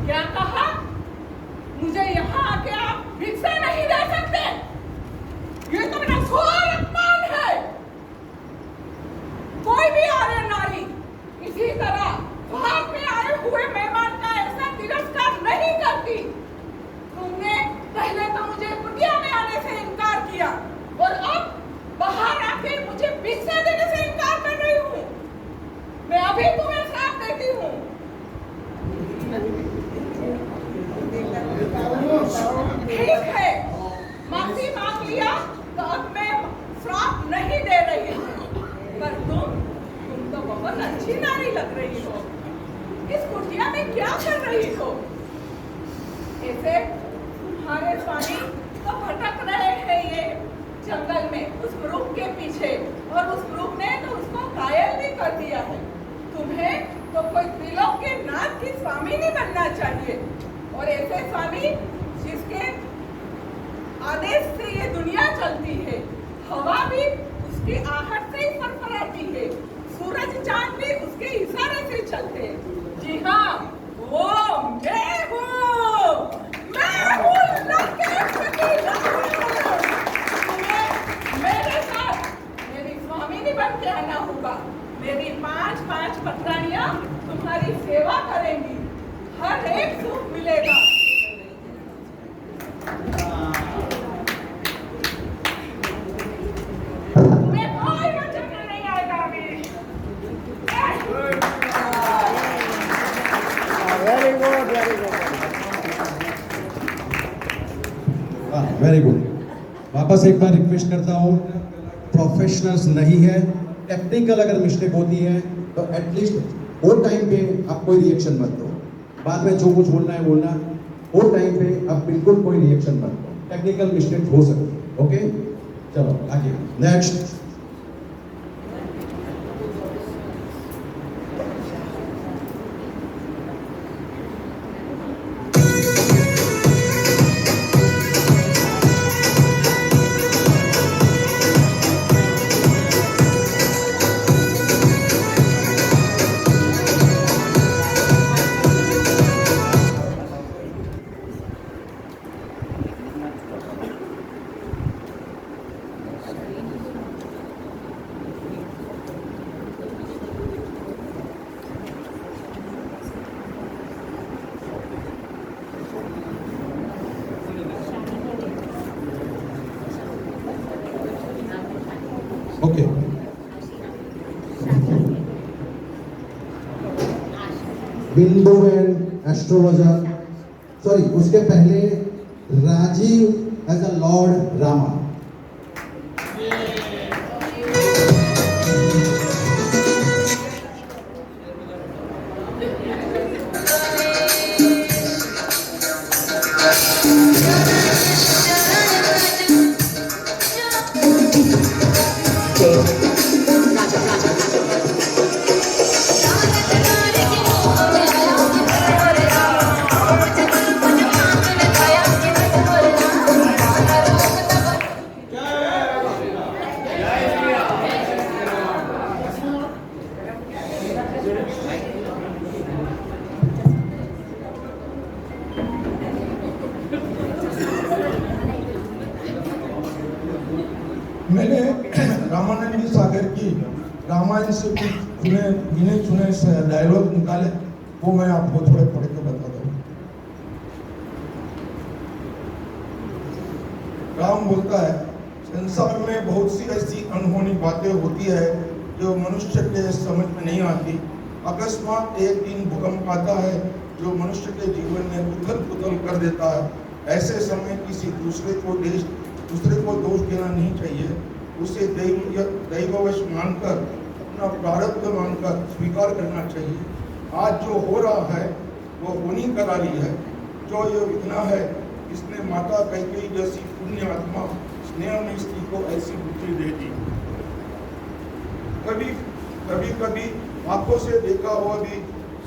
क्या कहा? मुझे यहाँ आके आप भिक्षा नहीं दे सकते? क्या कर रही हो? ऐसे तुम्हारे स्वामी तो भटक रहे हैं ये जंगल में उस वृक्ष के पीछे, और उस वृक्ष ने तो उसको घायल भी कर दिया है। तुम्हें तो कोई त्रिलोक के नाथ की स्वामी नहीं बनना चाहिए, और ऐसे स्वामी जिसके आदेश से ये दुनिया चलती है, हवा भी उसकी आहट से ही फरफराती है, सूरज चांद भी उसके इशारे से चलते हैं। जी हाँ, वो मैं हूँ लंकेशपति रावण। तुम्हें मेरे साथ मेरी स्वामिनी बन के आना होगा। मेरी 5-5 पत्रानियां तुम्हारी सेवा करेंगी, हर एक सुख मिलेगा। तुम्हें कोई बचाने नहीं आएगा अभी। Very good, very good. Very good. वापस एक बार रिक्वेस्ट करता हूँ, प्रोफेशनल्स नहीं है, टेक्निकल अगर मिस्टेक होती है तो एटलीस्ट वो टाइम पे आप कोई रिएक्शन मत दो। बाद में जो कुछ बोलना है बोलना, वो टाइम पे आप बिल्कुल कोई रिएक्शन मत दो। टेक्निकल मिस्टेक हो सकती है। ओके, चलो आगे next. Okay, Bindu and astrologer, sorry उसके पहले Rajiv as a lord Rama. मैंने रामानंद सागर की रामायण से कुछ गिने चुने से डायलॉग निकाले, वो मैं आपको थोड़े पढ़ के बता दूं। राम बोलता है, संसार में बहुत सी ऐसी अनहोनी बातें होती है जो मनुष्य के समझ में नहीं आती। अकस्मात एक दिन भूकंप आता है जो मनुष्य के जीवन में उथल पुथल कर देता है। ऐसे समय किसी दूसरे को दोष देना नहीं चाहिए, उसे दैववश मानकर अपना प्रारब्ध मानकर स्वीकार करना चाहिए। आज जो हो रहा है वो होनी करारी है। जो ये विघ्न है इसने माता कैकेयी जैसी पुण्य आत्मा स्नेह स्त्री को ऐसी बुद्धि दे दी। कभी आंखों से देखा हुआ भी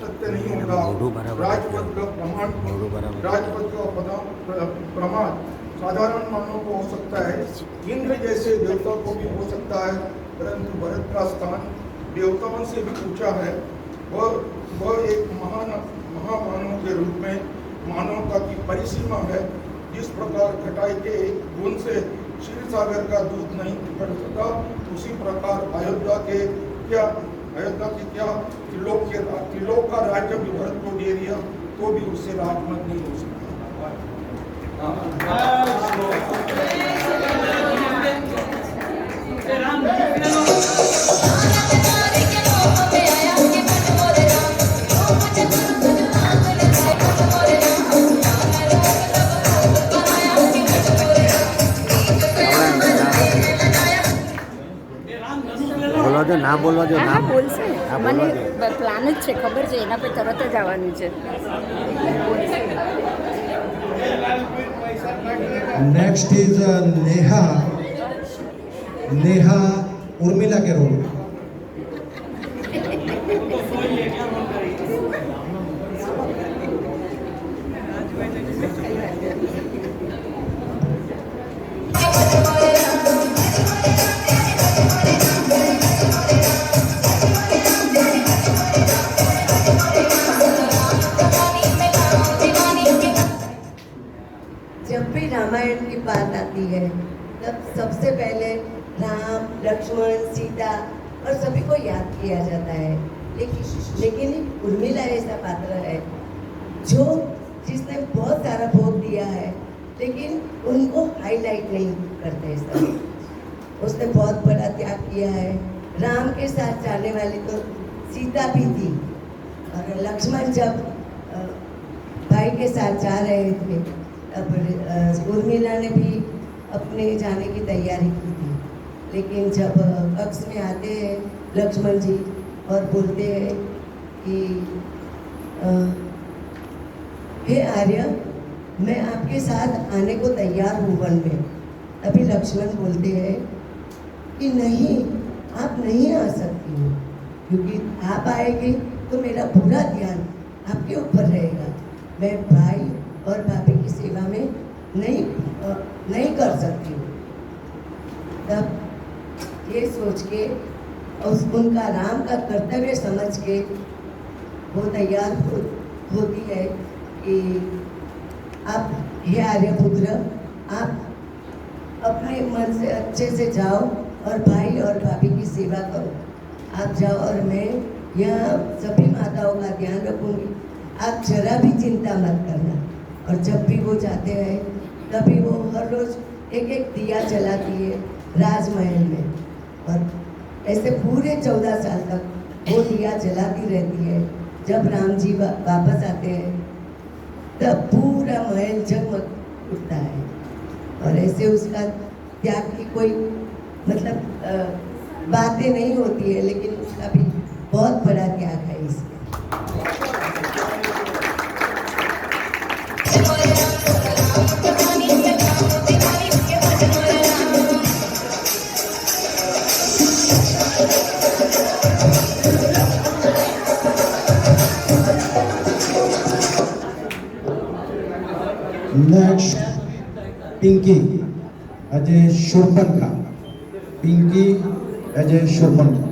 सत्य नहीं होता। राजपद का प्रमाण साधारण मानव को हो सकता है, इंद्र जैसे देवता को भी हो सकता है, परंतु भरत का स्थान देवताओं से भी ऊंचा है। वह एक महामानव के रूप में मानवता की परिसीमा है। जिस प्रकार खटाई के एक बूंद से क्षीर सागर का दूध नहीं निकल सकता, उसी प्रकार अयोध्या के क्या त्रिलोक का राज्य भी भरत को दे दिया तो भी उससे राजमत नहीं हो सकता। बोलवा दो, ना बोलवा दो, ना बोल से મને પ્લાન જ છે, ખબર છે, એના પર તરત જ આવવાનું છે. नेक्स्ट इज नेहा उर्मिला के रोल. जब भी रामायण की बात आती है तब सबसे पहले राम, लक्ष्मण, सीता और सभी को याद किया जाता है. लेकिन उर्मिला ऐसा पात्र है जो जिसने बहुत सारा भोग दिया है, लेकिन उनको हाईलाइट नहीं करते सब. उसने बहुत बड़ा त्याग किया है. राम के साथ जाने वाली तो सीता भी थी, और लक्ष्मण जब भाई के साथ जा रहे थे तब उर्मिला ने भी अपने जाने की तैयारी की थी. लेकिन जब कक्ष में आते हैं लक्ष्मण जी और बोलते हैं कि हे आर्य, मैं आपके साथ आने को तैयार हूँ वन में, तभी लक्ष्मण बोलते हैं कि नहीं, आप नहीं आ सकती हो, क्योंकि आप आएंगे तो मेरा पूरा ध्यान आपके ऊपर रहेगा. मैं भाई और भाभी की सेवा में नहीं कर सकती हूँ. तब ये सोच के उनका राम का कर्तव्य समझ के वो तैयार होती है कि आप, हे आर्यपुत्र, आप अपने मन से अच्छे से जाओ और भाई और भाभी की सेवा करो. आप जाओ और मैं यहाँ सभी माताओं का ध्यान रखूँगी, आप जरा भी चिंता मत करना. और जब भी वो जाते हैं तभी वो हर रोज़ एक एक दिया जलाती है राजमहल में, और ऐसे पूरे 14 साल तक वो दिया जलाती रहती है. जब राम जी वापस आते हैं तब पूरा महल जगमग उठता है. और ऐसे उसका त्याग की कोई मतलब बातें नहीं होती है, लेकिन उसका भी बहुत बड़ा त्याग है इसमें. नेक्स्ट पिंकी अजय शूर्पणखा. पिंकी अजय शूर्पणखा.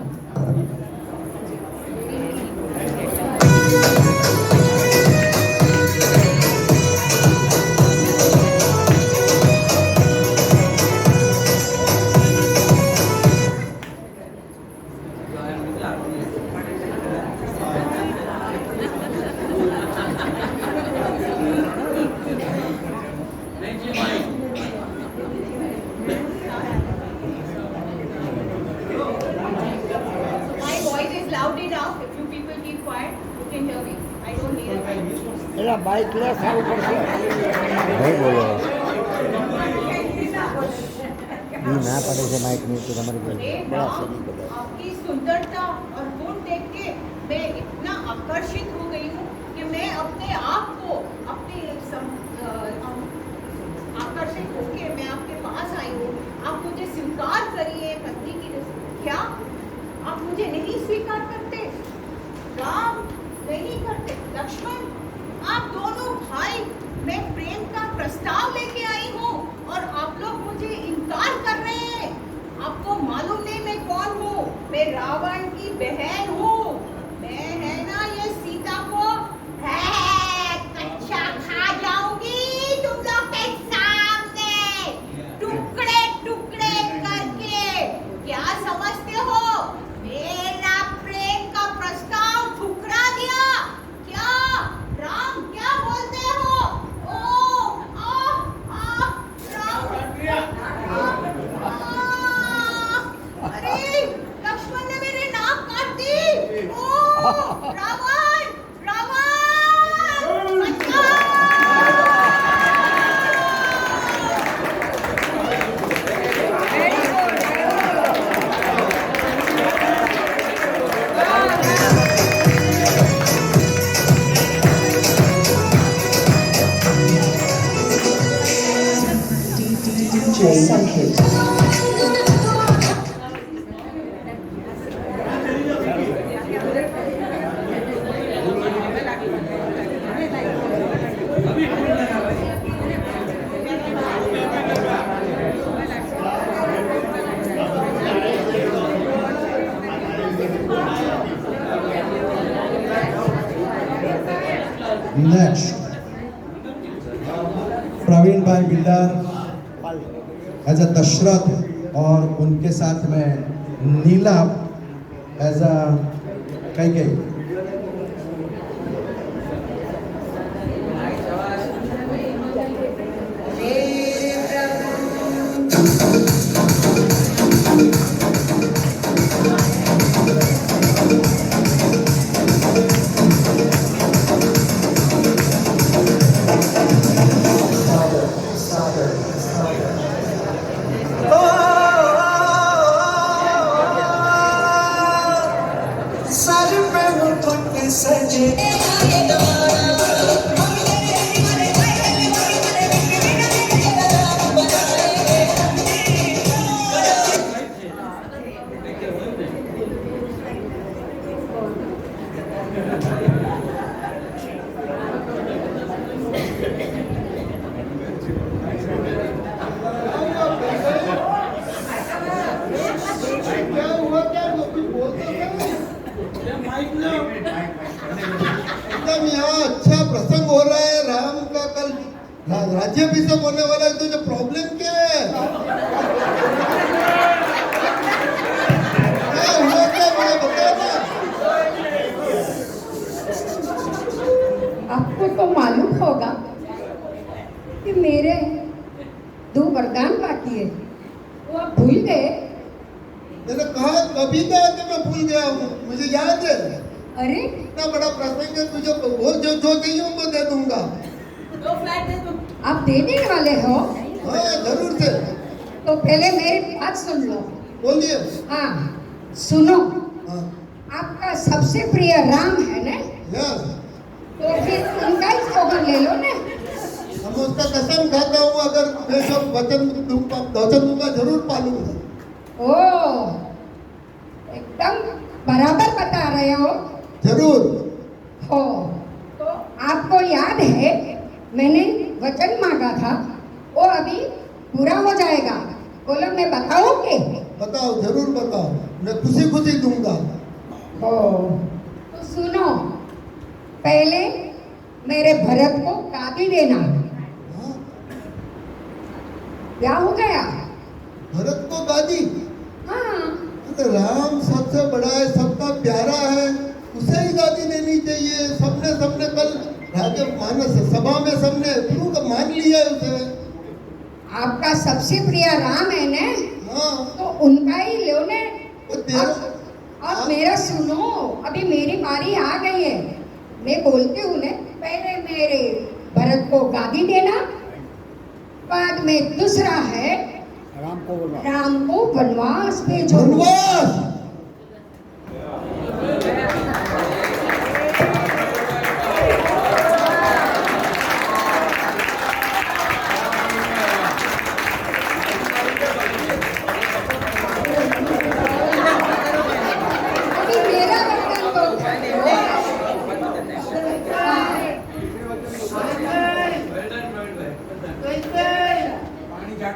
એલા બાઈક લે સારું પડશે. નહીં બોલો ના પડે છે માઇક ની તો તમારી आपकी सुंदरता और गुण देख के मैं इतना आकर्षित हो गई हूँ कि मैं अपने आप को आकर्षित होके मैं आपके पास आई हूँ. आप मुझे स्वीकार करिए पत्नी की. क्या आप मुझे नहीं स्वीकार करते? राम नहीं करते? लक्ष्मण, आप दोनों भाई, मैं प्रेम का प्रस्ताव लेके आई हूँ और आप लोग मुझे इनकार कर रहे हैं. आपको मालूम नहीं मैं कौन हूँ? मैं रावण की बहन हूँ. मैं है ना ये सीता को कच्चा खा जाऊंगी तुम लोग के सामने. DJ Sankit. Next, प्रवीण भाई बिल्डर एज अ दशरथ और उनके साथ में नीला एज अ कैकेयी। एकदम यहाँ अच्छा प्रसंग हो रहा है राम का। कल राज्याभिषेक होने वाला है, तो जो प्रॉब्लम क्या है? क्या हुआ क्या, मुझे बताओ ना। आपको तो मालूम होगा कि मेरे 2 वरदान बाकी है, वो आप भूल गए। मैंने कहा कभी कहा कि मैं भूल गया हूँ, मुझे याद है। अरे इतना बड़ा प्रसंग है, तुझे बोल जो चाहिए मैं दे दूंगा। 2 फ्लैट दे दो। आप देने वाले हो? हाँ जरूर से। तो पहले मेरी बात सुन लो। बोलिए। हाँ सुनो। हाँ। आपका सबसे प्रिय राम है ना? यस। तो फिर उनका ही स्लोगन ले लो ना। हम उसका कसम खाता हूँ, अगर मैं सब वचन दूंगा जरूर पालूंगा। ओ एकदम बराबर बता रहे हो। जरूर। हो तो आपको याद है मैंने वचन मांगा था, वो अभी पूरा हो जाएगा। बोलो मैं बताऊं के? बताओ, जरूर बताओ, मैं खुशी खुशी दूंगा। हो तो सुनो, पहले मेरे भरत को गादी देना। क्या हो गया? भरत को गादी? हाँ। तो राम सबसे बड़ा है, सबका प्यारा है, उसे ही गादी देनी चाहिए। सबने कल राजा मानस सभा में सबने मान लिया उसे। आपका सबसे प्रिय राम है ना? हाँ। तो उनका ही लो ने। अब मेरा सुनो, अभी मेरी बारी आ गई है, मैं बोलती हूँ ने। पहले मेरे भरत को गादी देना, बाद में दूसरा है राम को वनवास भेजो। वनवास? अभी मेरा वरदान तो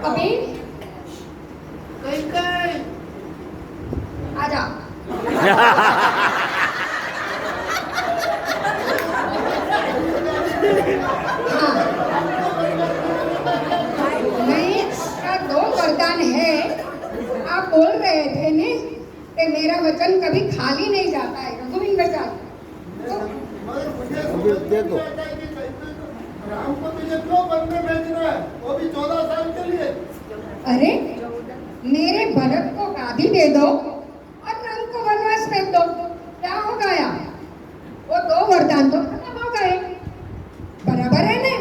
अभी आजा। नहीं, इसका 2 वरदान है। आप बोल रहे थे ने कि मेरा वचन कभी खाली नहीं जाता है। रघुवीर बेटा दे दो। राम को तुझे क्यों वन में भेज रहा है, वो भी 14 साल के लिए? अरे मेरे भरत को गादी दे दो और राम को वनवास भेज दो, क्या हो गया? वो 2 वरदान तो खत्म हो गए। बराबर है ना?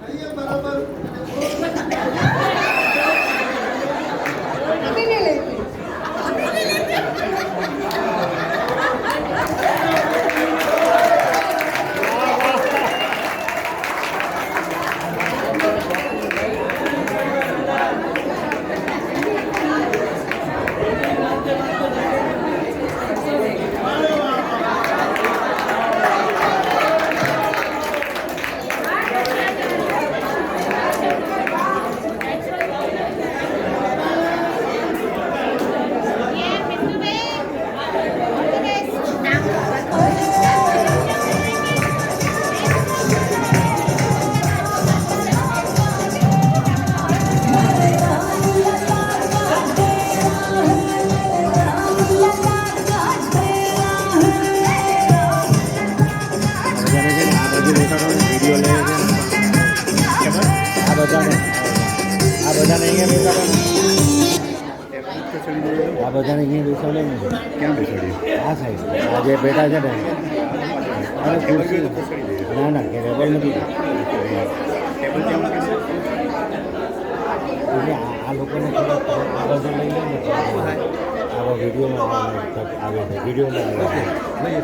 नहीं है बराबर। अभी नहीं लेते। બધા નહીં બેસાડે આ બધા નહીં બેસાડે ને ક્યાં બેસાડી આ સાઈડ આ જે બેઠા છે ને અને ખુરશી ના ના કે ટેબલ નથી એટલે આ લોકોને થોડા આ બાજુ લઈ લે ને આવા વિડીયોમાં આવે છે વિડીયોમાં આવે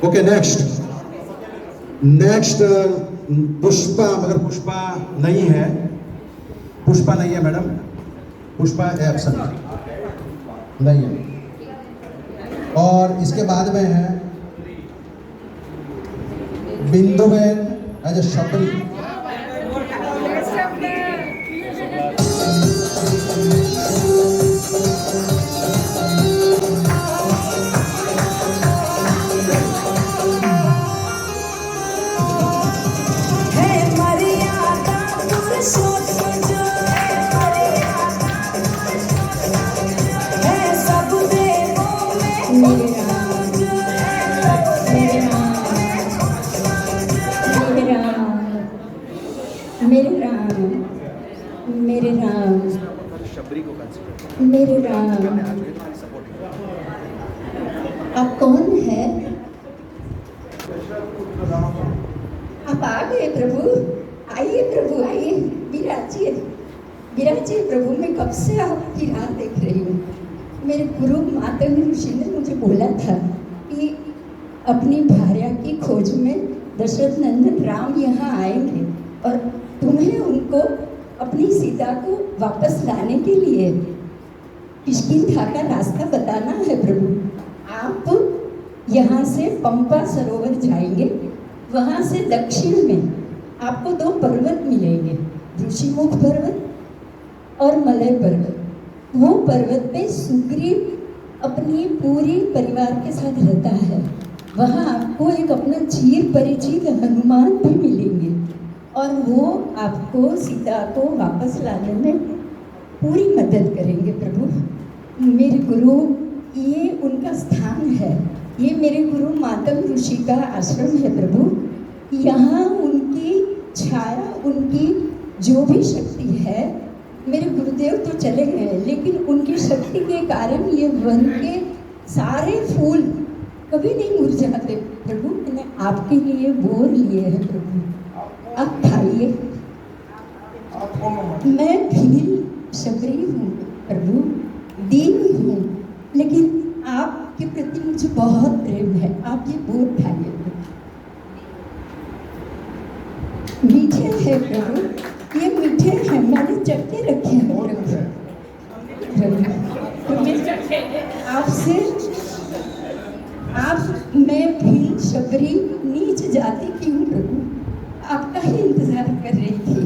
ओके नेक्स्ट पुष्पा, मगर पुष्पा नहीं है मैडम, पुष्पा एब्सेंट नहीं है। और इसके बाद में है बिंदुबेन एज ए शबरी। मेरे राम, आप कौन है? आप आ गए प्रभु, आइए प्रभु आइए, विराजिए प्रभु। मैं कब से आपकी राह देख रही हूँ। मेरे गुरु मातंग ऋषि ने मुझे बोला था कि अपनी भार्या की खोज में दशरथ नंदन राम यहाँ आएंगे और तुम्हें उनको अपनी सीता को वापस लाने के लिए किष्किंधा का रास्ता बताना है प्रभु। आप यहाँ से पंपा सरोवर जाएंगे, वहाँ से दक्षिण में आपको 2 पर्वत मिलेंगे, ऋषिमुख पर्वत और मलय पर्वत। वो पर्वत पे सुग्रीव अपनी पूरी परिवार के साथ रहता है। वहाँ आपको एक अपना चिर परिचित हनुमान भी मिलेंगे और वो आपको सीता को वापस लाने में पूरी मदद करेंगे प्रभु। मेरे गुरु, ये उनका स्थान है, ये मेरे गुरु मातंग ऋषि का आश्रम है प्रभु। यहाँ उनकी छाया, उनकी जो भी शक्ति है, मेरे गुरुदेव तो चले गए लेकिन उनकी शक्ति के कारण ये वन के सारे फूल कभी नहीं मुरझाते प्रभु। मैंने आपके लिए बोर लिए हैं प्रभु, आप खाइए। मैं भील शबरी हूँ प्रभु, दीन हूँ, लेकिन आपके प्रति मुझे बहुत प्रेम है। आप ये बोर खाइए प्रभु। मीठे हैं प्रभु, ये मीठे हैं, मैंने चक्के रखे हैं प्रभु। आपसे मैं भील शबरी नीच जाति की हूँ प्रभु, आपका ही इंतजार कर रही थी।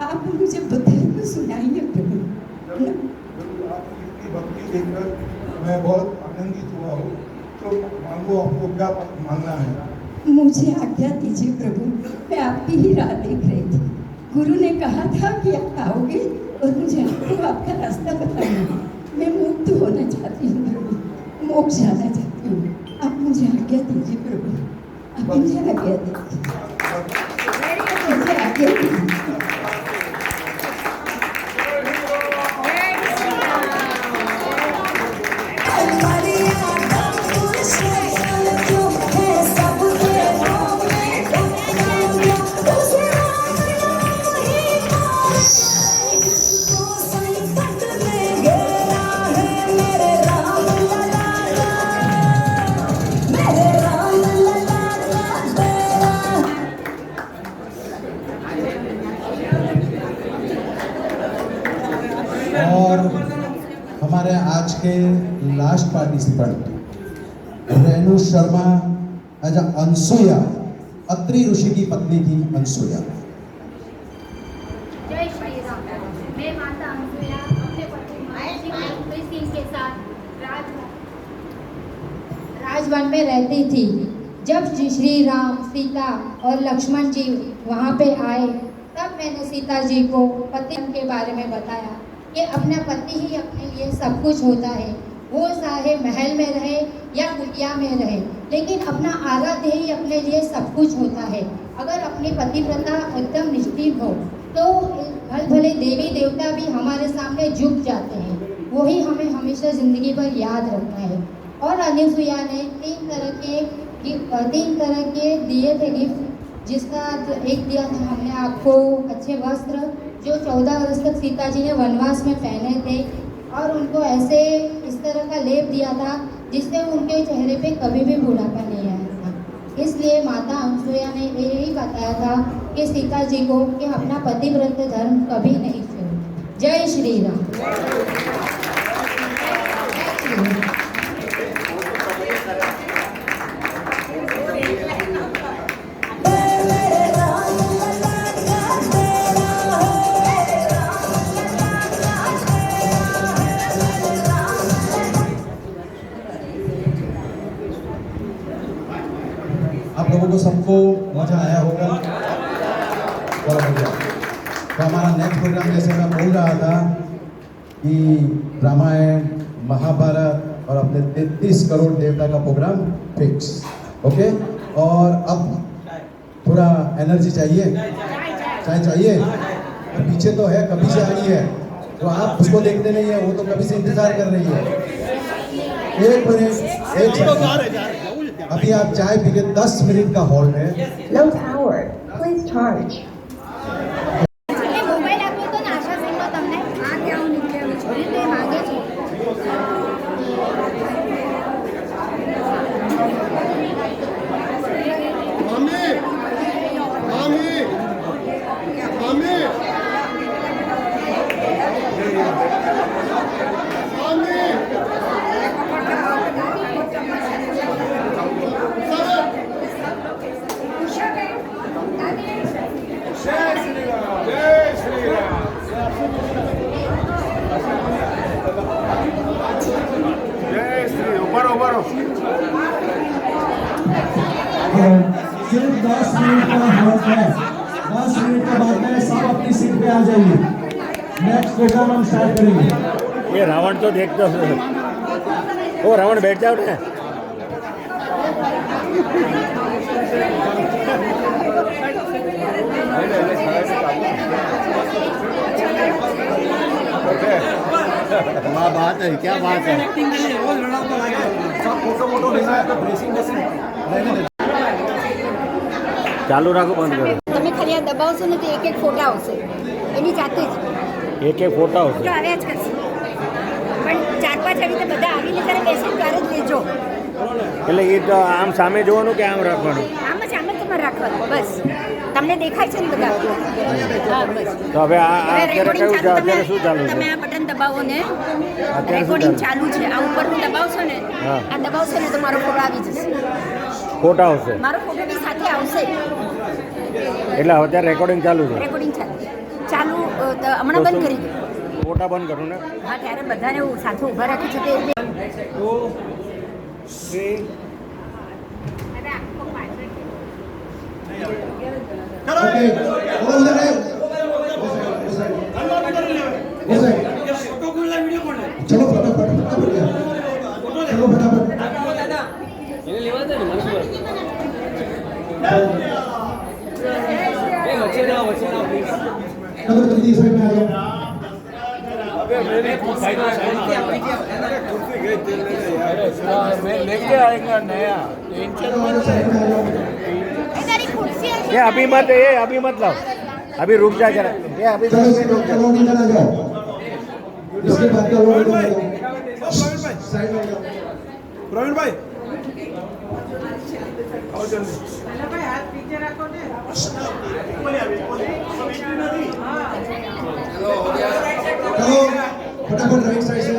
आप मुझे बुद्ध को सुनाइए प्रभु। आपकी भक्ति देखकर मैं बहुत आनंदित हुआ हूँ, तो मांगो, आपको क्या मांगना है? मुझे आज्ञा दीजिए प्रभु, मैं आपकी ही राह देख रही थी। गुरु ने कहा था कि आप आओगे और मुझे आपको आपका रास्ता बताना। मैं मुक्त होना चाहती हूँ प्रभु, मोक्ष जाना चाहती हूँ। आप मुझे आज्ञा दीजिए प्रभु, आप मुझे आज्ञा दीजिए, मुझे आज्ञा दीजिए। और हमारे आज के last participant Renu Sharma as Anasuya, Atri Rishi की पत्नी थी अनसुया। जय श्री राम। मैं माता अनसुया अपने पति महर्षि सिंह के साथ राजवन में रहती थी। जब श्री राम, सीता और लक्ष्मण जी वहाँ पे आए तब मैंने सीता जी को पति के बारे में बताया कि अपना पति ही अपने लिए सब कुछ होता है। वो चाहे महल में रहे या कुटिया में रहे, लेकिन अपना आराध्य ही अपने लिए सब कुछ होता है। अगर अपनी पतिव्रता एकदम निष्ठिक हो तो भले भले देवी देवता भी हमारे सामने झुक जाते हैं। वही हमें हमेशा ज़िंदगी भर याद रखना है। और अनुसुईया ने तीन तरह के दिए थे गिफ्ट, जिसका एक दिया था हमने आपको अच्छे वस्त्र जो 14 वर्ष तक सीता जी ने वनवास में पहने थे, और उनको ऐसे इस तरह का लेप दिया था जिससे उनके चेहरे पे कभी भी बुढ़ापा नहीं आया था। इसलिए माता अनसुईया ने यही बताया था कि सीता जी को कि अपना पतिव्रत धर्म कभी नहीं छोड़ो। जय श्री राम। आप लोगों को सबको मजा आया होगा, बहुत बढ़िया। तो हमारा नेक्स्ट प्रोग्राम, जैसे मैं बोल रहा था कि रामायण, महाभारत और अपने 33 करोड़ देवता का प्रोग्राम फिक्स, ओके। और अब थोड़ा एनर्जी चाहिए, चाय चाहिए। तो पीछे तो है, कभी से आई है, तो आप उसको देखते नहीं है, वो तो कभी से इंतजार कर रही है। एक मिनट, एक सेकंड, अभी आप चाय पी के 10 मिनट का हॉल्ट है। Low power. Please charge. Mobile આપ્યો તો ને આશા સિંહનો તમને આ કેવું નીકળ્યું છોરી તે માંગે છે मामी मामी मामी सिर्फ 10 मिनट का हॉल्ट है। 10 मिनट के बाद में सब अपनी सीट पे आ जाइए। नेक्स्ट प्रोग्राम हम स्टार्ट करेंगे। ये रावण तो देखते हो, वो रावण बैठ जाओ ना। वाह, बात है, क्या बात है। ચાલુ રાખો, બંધ કરો। તમે ખાલી આ દબાવશો ને તો એક એક ફોટા આવશે એની જાતે જ એક એક ફોટા આવશે તો આવ્યા જ કરશે, પણ 4-5 આવી રીતે બધા આવીને ત્યારે બેસીને ત્યારે જ લેજો। એટલે એ તો આમ સામે જોવાનું કે આમ રાખવાનું? આમ જ તમારે રાખવાનું, બસ તમને દેખાય છે ને બધા? હા, બસ। તો હવે આ અત્યારે કયું છે? અત્યારે શું ચાલુ છે? તમે આ બટન દબાવો ને, અત્યારે શું રેકોર્ડિંગ ચાલુ છે। આ ઉપરનું દબાવશો ને, હા, આ દબાવશો ને તો મારો ફોટો આવી જશે, ફોટા આવશે। મારો ફોટો બી સાથે આવશે। એટલે અત્યારે રેકોર્ડિંગ ચાલુ છે? રેકોર્ડિંગ ચાલુ તો હમણાં બંધ કરી દો, ફોટા બંધ કરો ને। હા, ત્યારે બધાને સાથે ઊભા રાખી છે તે 2 3 ओके, वो उधर है, चलो फटाफट, चलो फटाफट। चलो जल्दी साइड में आ जाओ। लेके आएगा नया, ये अभी मत, ये अभी मत लाओ, अभी रुक जा जरा। ये अभी चलो इधर आ जाओ, इसके बाद का लोग इधर आ जाओ, साइड में आ जाओ। प्रवीण भाई चलो फटाफट राइट साइड से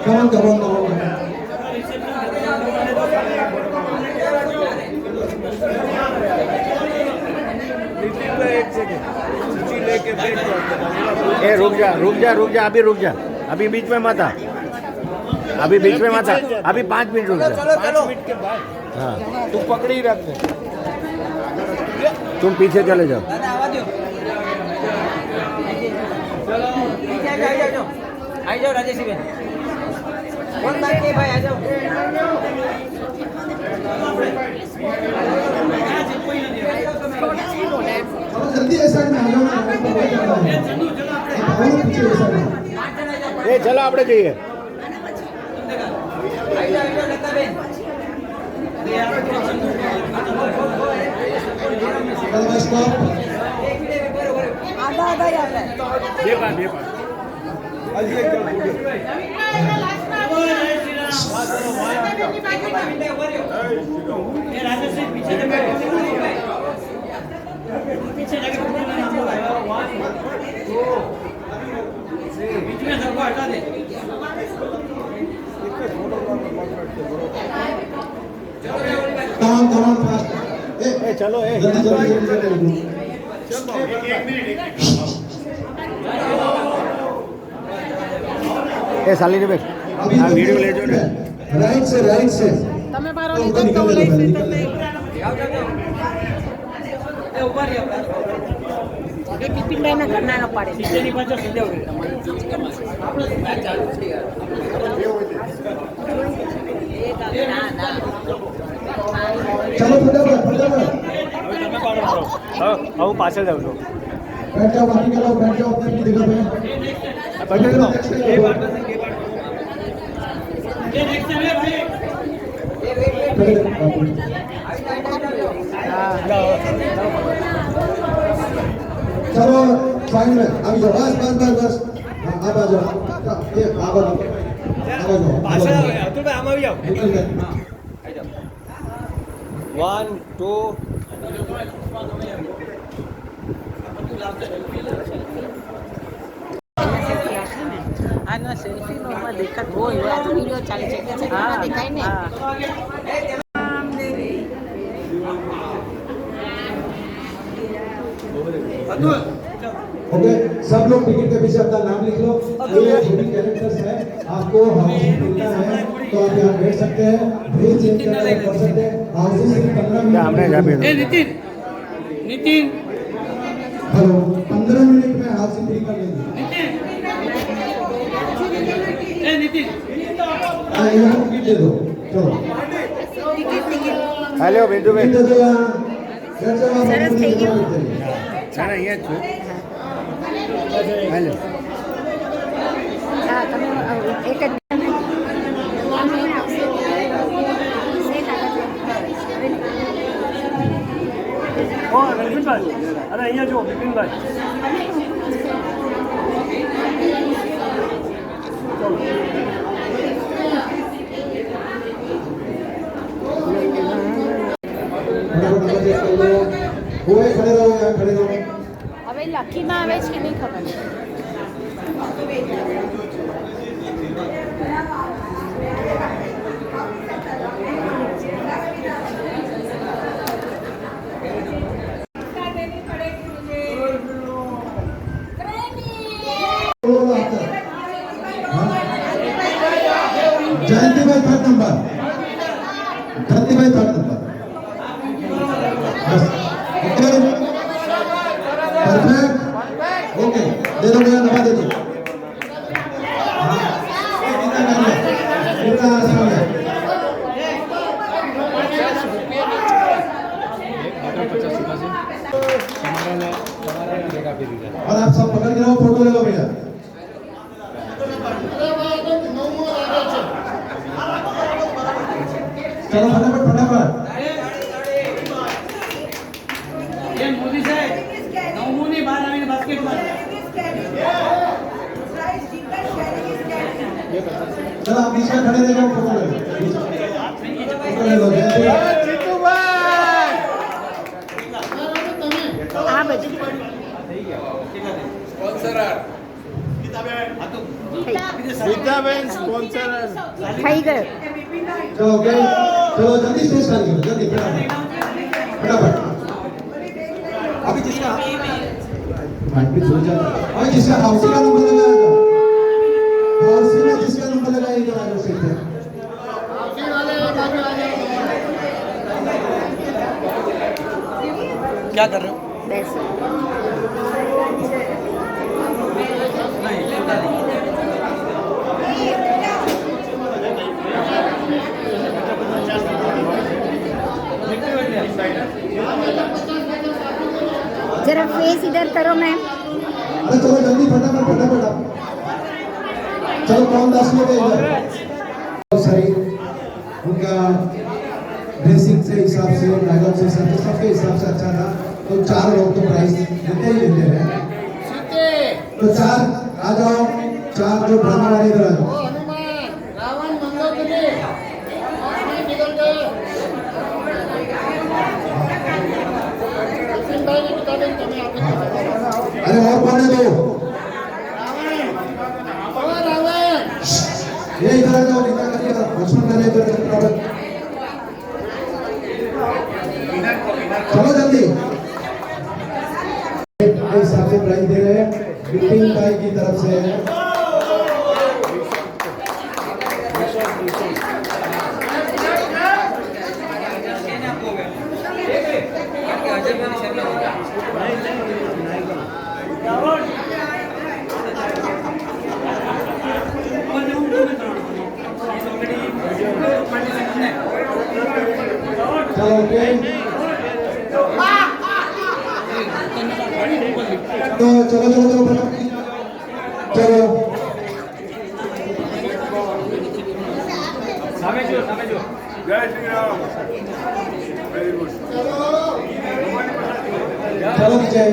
कमन कमन कमन ए रुक जा अभी रुक जा, अभी बीच में मत आ, अभी बीच में मत आ, अभी 5 मिनट रुक जा। 5 मिनट के बाद हाँ तू पकड़ी रख दे, तुम पीछे चले जाओ। आ जाओ राजेश बेन, कौन बाकी है भाई, आ जाओ। जल्दी ऐसा में आ जाओ, ए चलो આપણે જઈએ। आधा आधा याद है। બે પાસ હજી એક જણ पीछे जाके बीच में सबको हटा दे। कमन फास्ट ए चलो ए ए साली रे બેસ આ વિડિયો લેજો ને राइट से તમે મારો લીધો તો લઈ લીધો નહીં એ ઉભા રહી આપણે એ પિપિનભાઈ ના ઘરના ન પાડે નીચેની પાછળ સંદેવ આપણે મેચ ચાલુ છે યાર ના ના चलो फटाफट તમે પાડો હા હું પાછળ જાઉં છું। बैठ जाओ, बाकी के लोग बैठ जाओ अपनी अपनी जगह पे। बैठ जाओ, चलो साइड में अभी जाओ, बस हाँ, आप आ जाओ, ये आ जाओ, પાછળ આવો અતુલ ભાઈ આમ આવી જાઓ। निकल गए। 1 2 આના સેલ્ફી નોમાં દેખાત હોય આ તો વિડિયો ચાલે છે એટલે સેલ્ફીમાં દેખાય ને ओके, सब लोग टिकट के पीछे अपना नाम लिख लो। ये छोटी कैरेक्टर्स है, आपको हाउसिंग मिलना है तो आप यहाँ बैठ सकते हैं, भेज चेंज कर सकते हैं। हाउसिंग सिर्फ 15 मिनट ए नितिन नितिन हेलो 15 मिनट में हाउसिंग फ्री कर लेंगे। ए नितिन यहाँ टिकट दे दो, चलो हेलो बिंदु भाई टिकट दे दो यहाँ। बैठ जाओ आप अपनी जगह पे। ના અહીંયા જ છું हेलो હા તમે એક જ ઓ વિપિનભાઈ અરે અહીંયા જો વિપિનભાઈ कोई खड़े रहो यहाँ, खड़े रहो। હવે લખીમાં આવે છે કે નહીં ખબર जयंती भाई 3rd नंबर, धरती भाई 3rd नंबर, बस परफेक्ट ओके, दे दो भैया, नंबर दे दो। कितना आसान है। और आप सब पकड़ के रहो, फोटो ले लो भैया। चलो फटाफट फटाफट। એ મોદી સાહેબ નવમુની બહાર આવીને બાસ્કેટમાં चलो आप बीच में खड़े रह जाओ, फोटो ले लो, फोटो ले लो। આ બધું સ્પોન્સર विद्याबेन स्पॉन्सर થઈ ગયો चलो ओके चलो जल्दी स्टेज खाली करो जल्दी फटाफट अभी जिसका माइक छूट जाता और जिसका हाउसी का नंबर लगाया था हाउसी में जिसका नंबर लगाया इधर आ जाओ सीधे हाउसी वाले बाजू आ जाओ क्या कर रहे हो બેસો जरा फेस इधर करो मैम अरे चलो जल्दी फटाफट फटाफट चलो कौन 10 लोग हैं इधर सही उनका ड्रेसिंग से हिसाब से डायलॉग से सबके हिसाब से अच्छा था तो 4 लोग तो प्राइस देते ही देते हैं तो 4 आ जाओ 4 जो ड्रामा वाले इधर आ जाओ रावण मंगोदरी निकल गए भाई ने बता दें तुम्हें अरे और कौन है दो रावण ये इधर आ जाओ निकल कर लक्ष्मण करे इधर चलो जल्दी हिसाब से प्राइस दे रहे हैं बिपिन भाई की तरफ से चलो ओके तो चलो चलो चलो चलो जय श्री राम वेरी गुड चलो विजय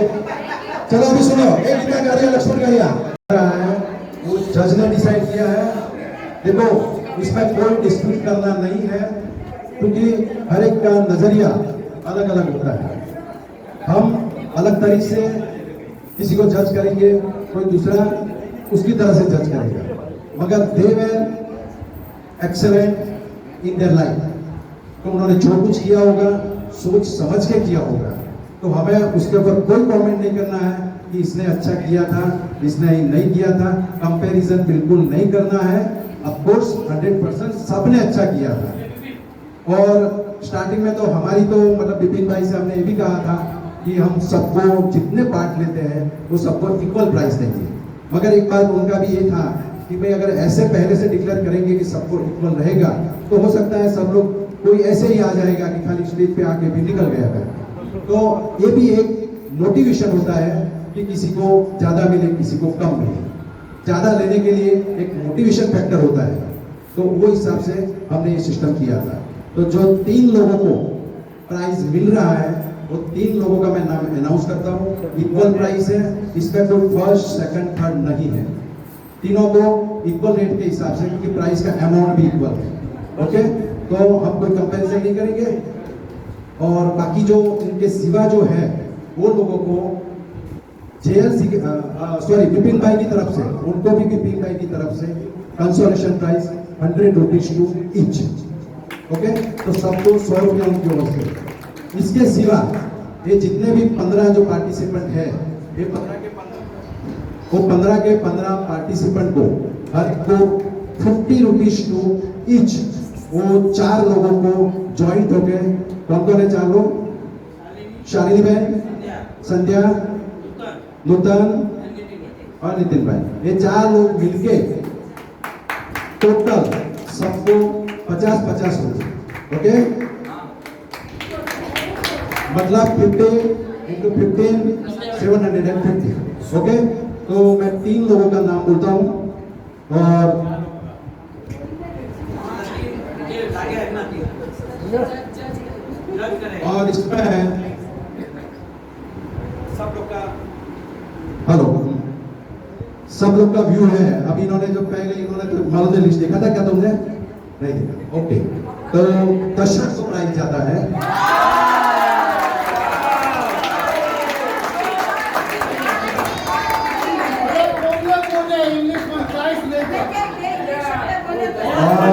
चलो अभी सुनो एक क्या कर रही है लक्ष्मण करिया वो जज ने डिसाइड किया है देखो इसमें कोई डिस्प्यूट करना नहीं है क्योंकि हर एक का नजरिया अलग अलग होता है हम अलग तरीके से किसी को जज करेंगे कोई दूसरा उसकी तरह से जज करेगा मगर दे वर एक्सेलेंट इन देयर लाइफ तो उन्होंने जो कुछ किया होगा सोच समझ के किया होगा तो हमें उसके ऊपर कोई कमेंट नहीं करना है कि इसने अच्छा किया था इसने नहीं किया था कंपैरिजन बिल्कुल नहीं करना है ऑफ कोर्स 100% सबने अच्छा किया था और स्टार्टिंग में तो हमारी तो मतलब विपिन भाई से हमने ये भी कहा था कि हम सबको जितने पार्ट लेते हैं वो सबको इक्वल प्राइस देंगे मगर एक बात उनका भी ये था कि भाई अगर ऐसे पहले से डिक्लेयर करेंगे कि सबको इक्वल रहेगा तो हो सकता है सब लोग कोई ऐसे ही आ जाएगा कि खाली स्टेज पे आके भी निकल गया है तो ये भी एक मोटिवेशन होता है कि किसी को ज्यादा मिले किसी को कम मिले ज्यादा लेने के लिए एक मोटिवेशन फैक्टर होता है तो वो हिसाब से हमने ये सिस्टम किया था तो जो 3 लोगों को प्राइज मिल रहा है वो 3 लोगों का मैं नाम अनाउंस करता हूँ इक्वल प्राइस है इसमें कोई फर्स्ट सेकंड थर्ड नहीं है तीनों को इक्वल रेट के हिसाब से क्योंकि प्राइस का अमाउंट भी इक्वल है ओके तो हम कोई कंपैरिजन नहीं करेंगे और बाकी जो इनके सिवा जो है वो लोगों को जेएलसी सॉरी विपिन भाई की तरफ से उनको भी विपिन भाई की तरफ से consolation prize 100 rupees to each okay तो सबको 100 रुपया उनकी ओर से इसके सिवा ये जितने भी 15 जो पार्टिसिपेंट है ये 15 के 15 पार्टिसिपेंट को हर को 50 रुपीज टू ईच वो 4 लोगों को ज्वाइंट होके कौन है 4 लोग शालिनी बहन संध्या नूतन और नितिन भाई ये 4 लोग मिलके टोटल सबको 50-50 रुपए ओके मतलब 50 into 15 750 ओके तो मैं 3 लोगों का नाम बोलता हूँ और इसमें है सब लोग का हेलो सब लोग का व्यू है अभी इन्होंने जो पहले इन्होंने तो मालूम लिस्ट देखा था क्या तुमने नहीं देखा ओके तो दर्शक को प्राइस जाता है इंग्लिश में प्राइस ले और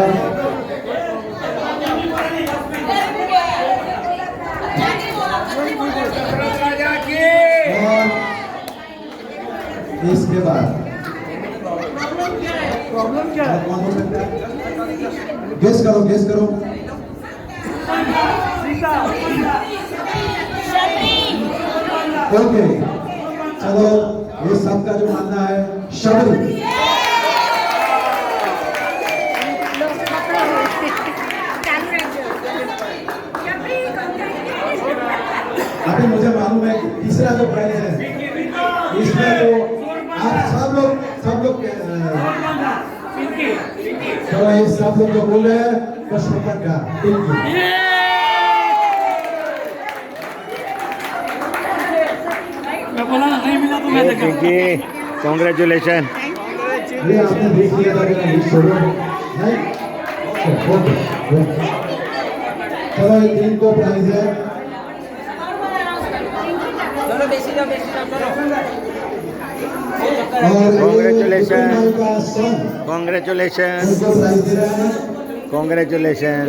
इसके बाद प्रॉब्लम क्या है? कौन हो सकता है? गेस करो, गेस करो। ओके, चलो ये सबका जो मानना है शबरी। अभी मुझे मालूम है कि तीसरा जो प्राइज है इसमें तो आप सब लोग चलो ये सब लोग जो बोल रहे हैं कश्मीर का नहीं मिला तो मैं कॉन्ग्रेचुलेशन। ये आपने देख लिया था कि नहीं छोड़ो नहीं। चलो ये 3 को प्राइज है। चलो बेसी जाओ चलो। Congratulation, congratulation, congratulation.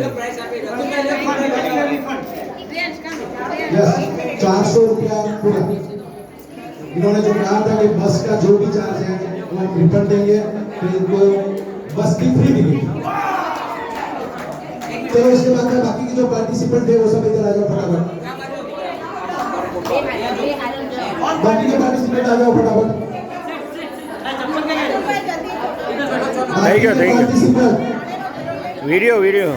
400 रुपया पूरा। इन्होंने जो कहा था कि बस का जो भी चार्ज है वो हम रिफंड देंगे, तो इनको बस की फ्री मिलेगी। चलो इसके बाद में बाकी के जो पार्टिसिपेंट थे वो सब इधर आ जाओ फटाफट। बाकी के पार्टिसिपेंट आ जाओ फटाफट। Thank you, thank you. Video video.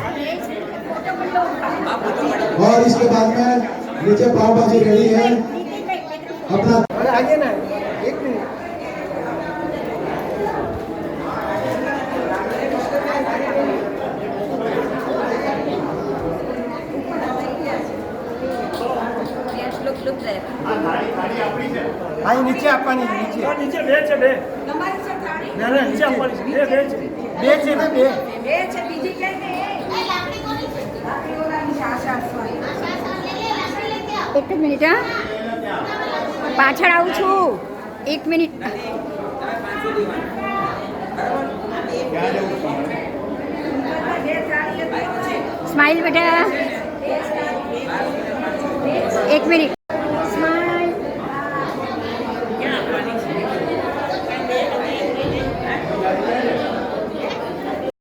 और इसके बाद में नीचे पाव भाजी रेडी है अपना। आगे ना 1 मिनट। ભાઈ નીચે આપવાની નીચે નીચે બે છે બે. ના ના નીચે આપવાની છે. બે છે. બે છે ને બે એક જ મિનિટ હા, પાછળ આવું છું. 1 મિનિટ. સ્માઈલ બેટા, 1 મિનિટ.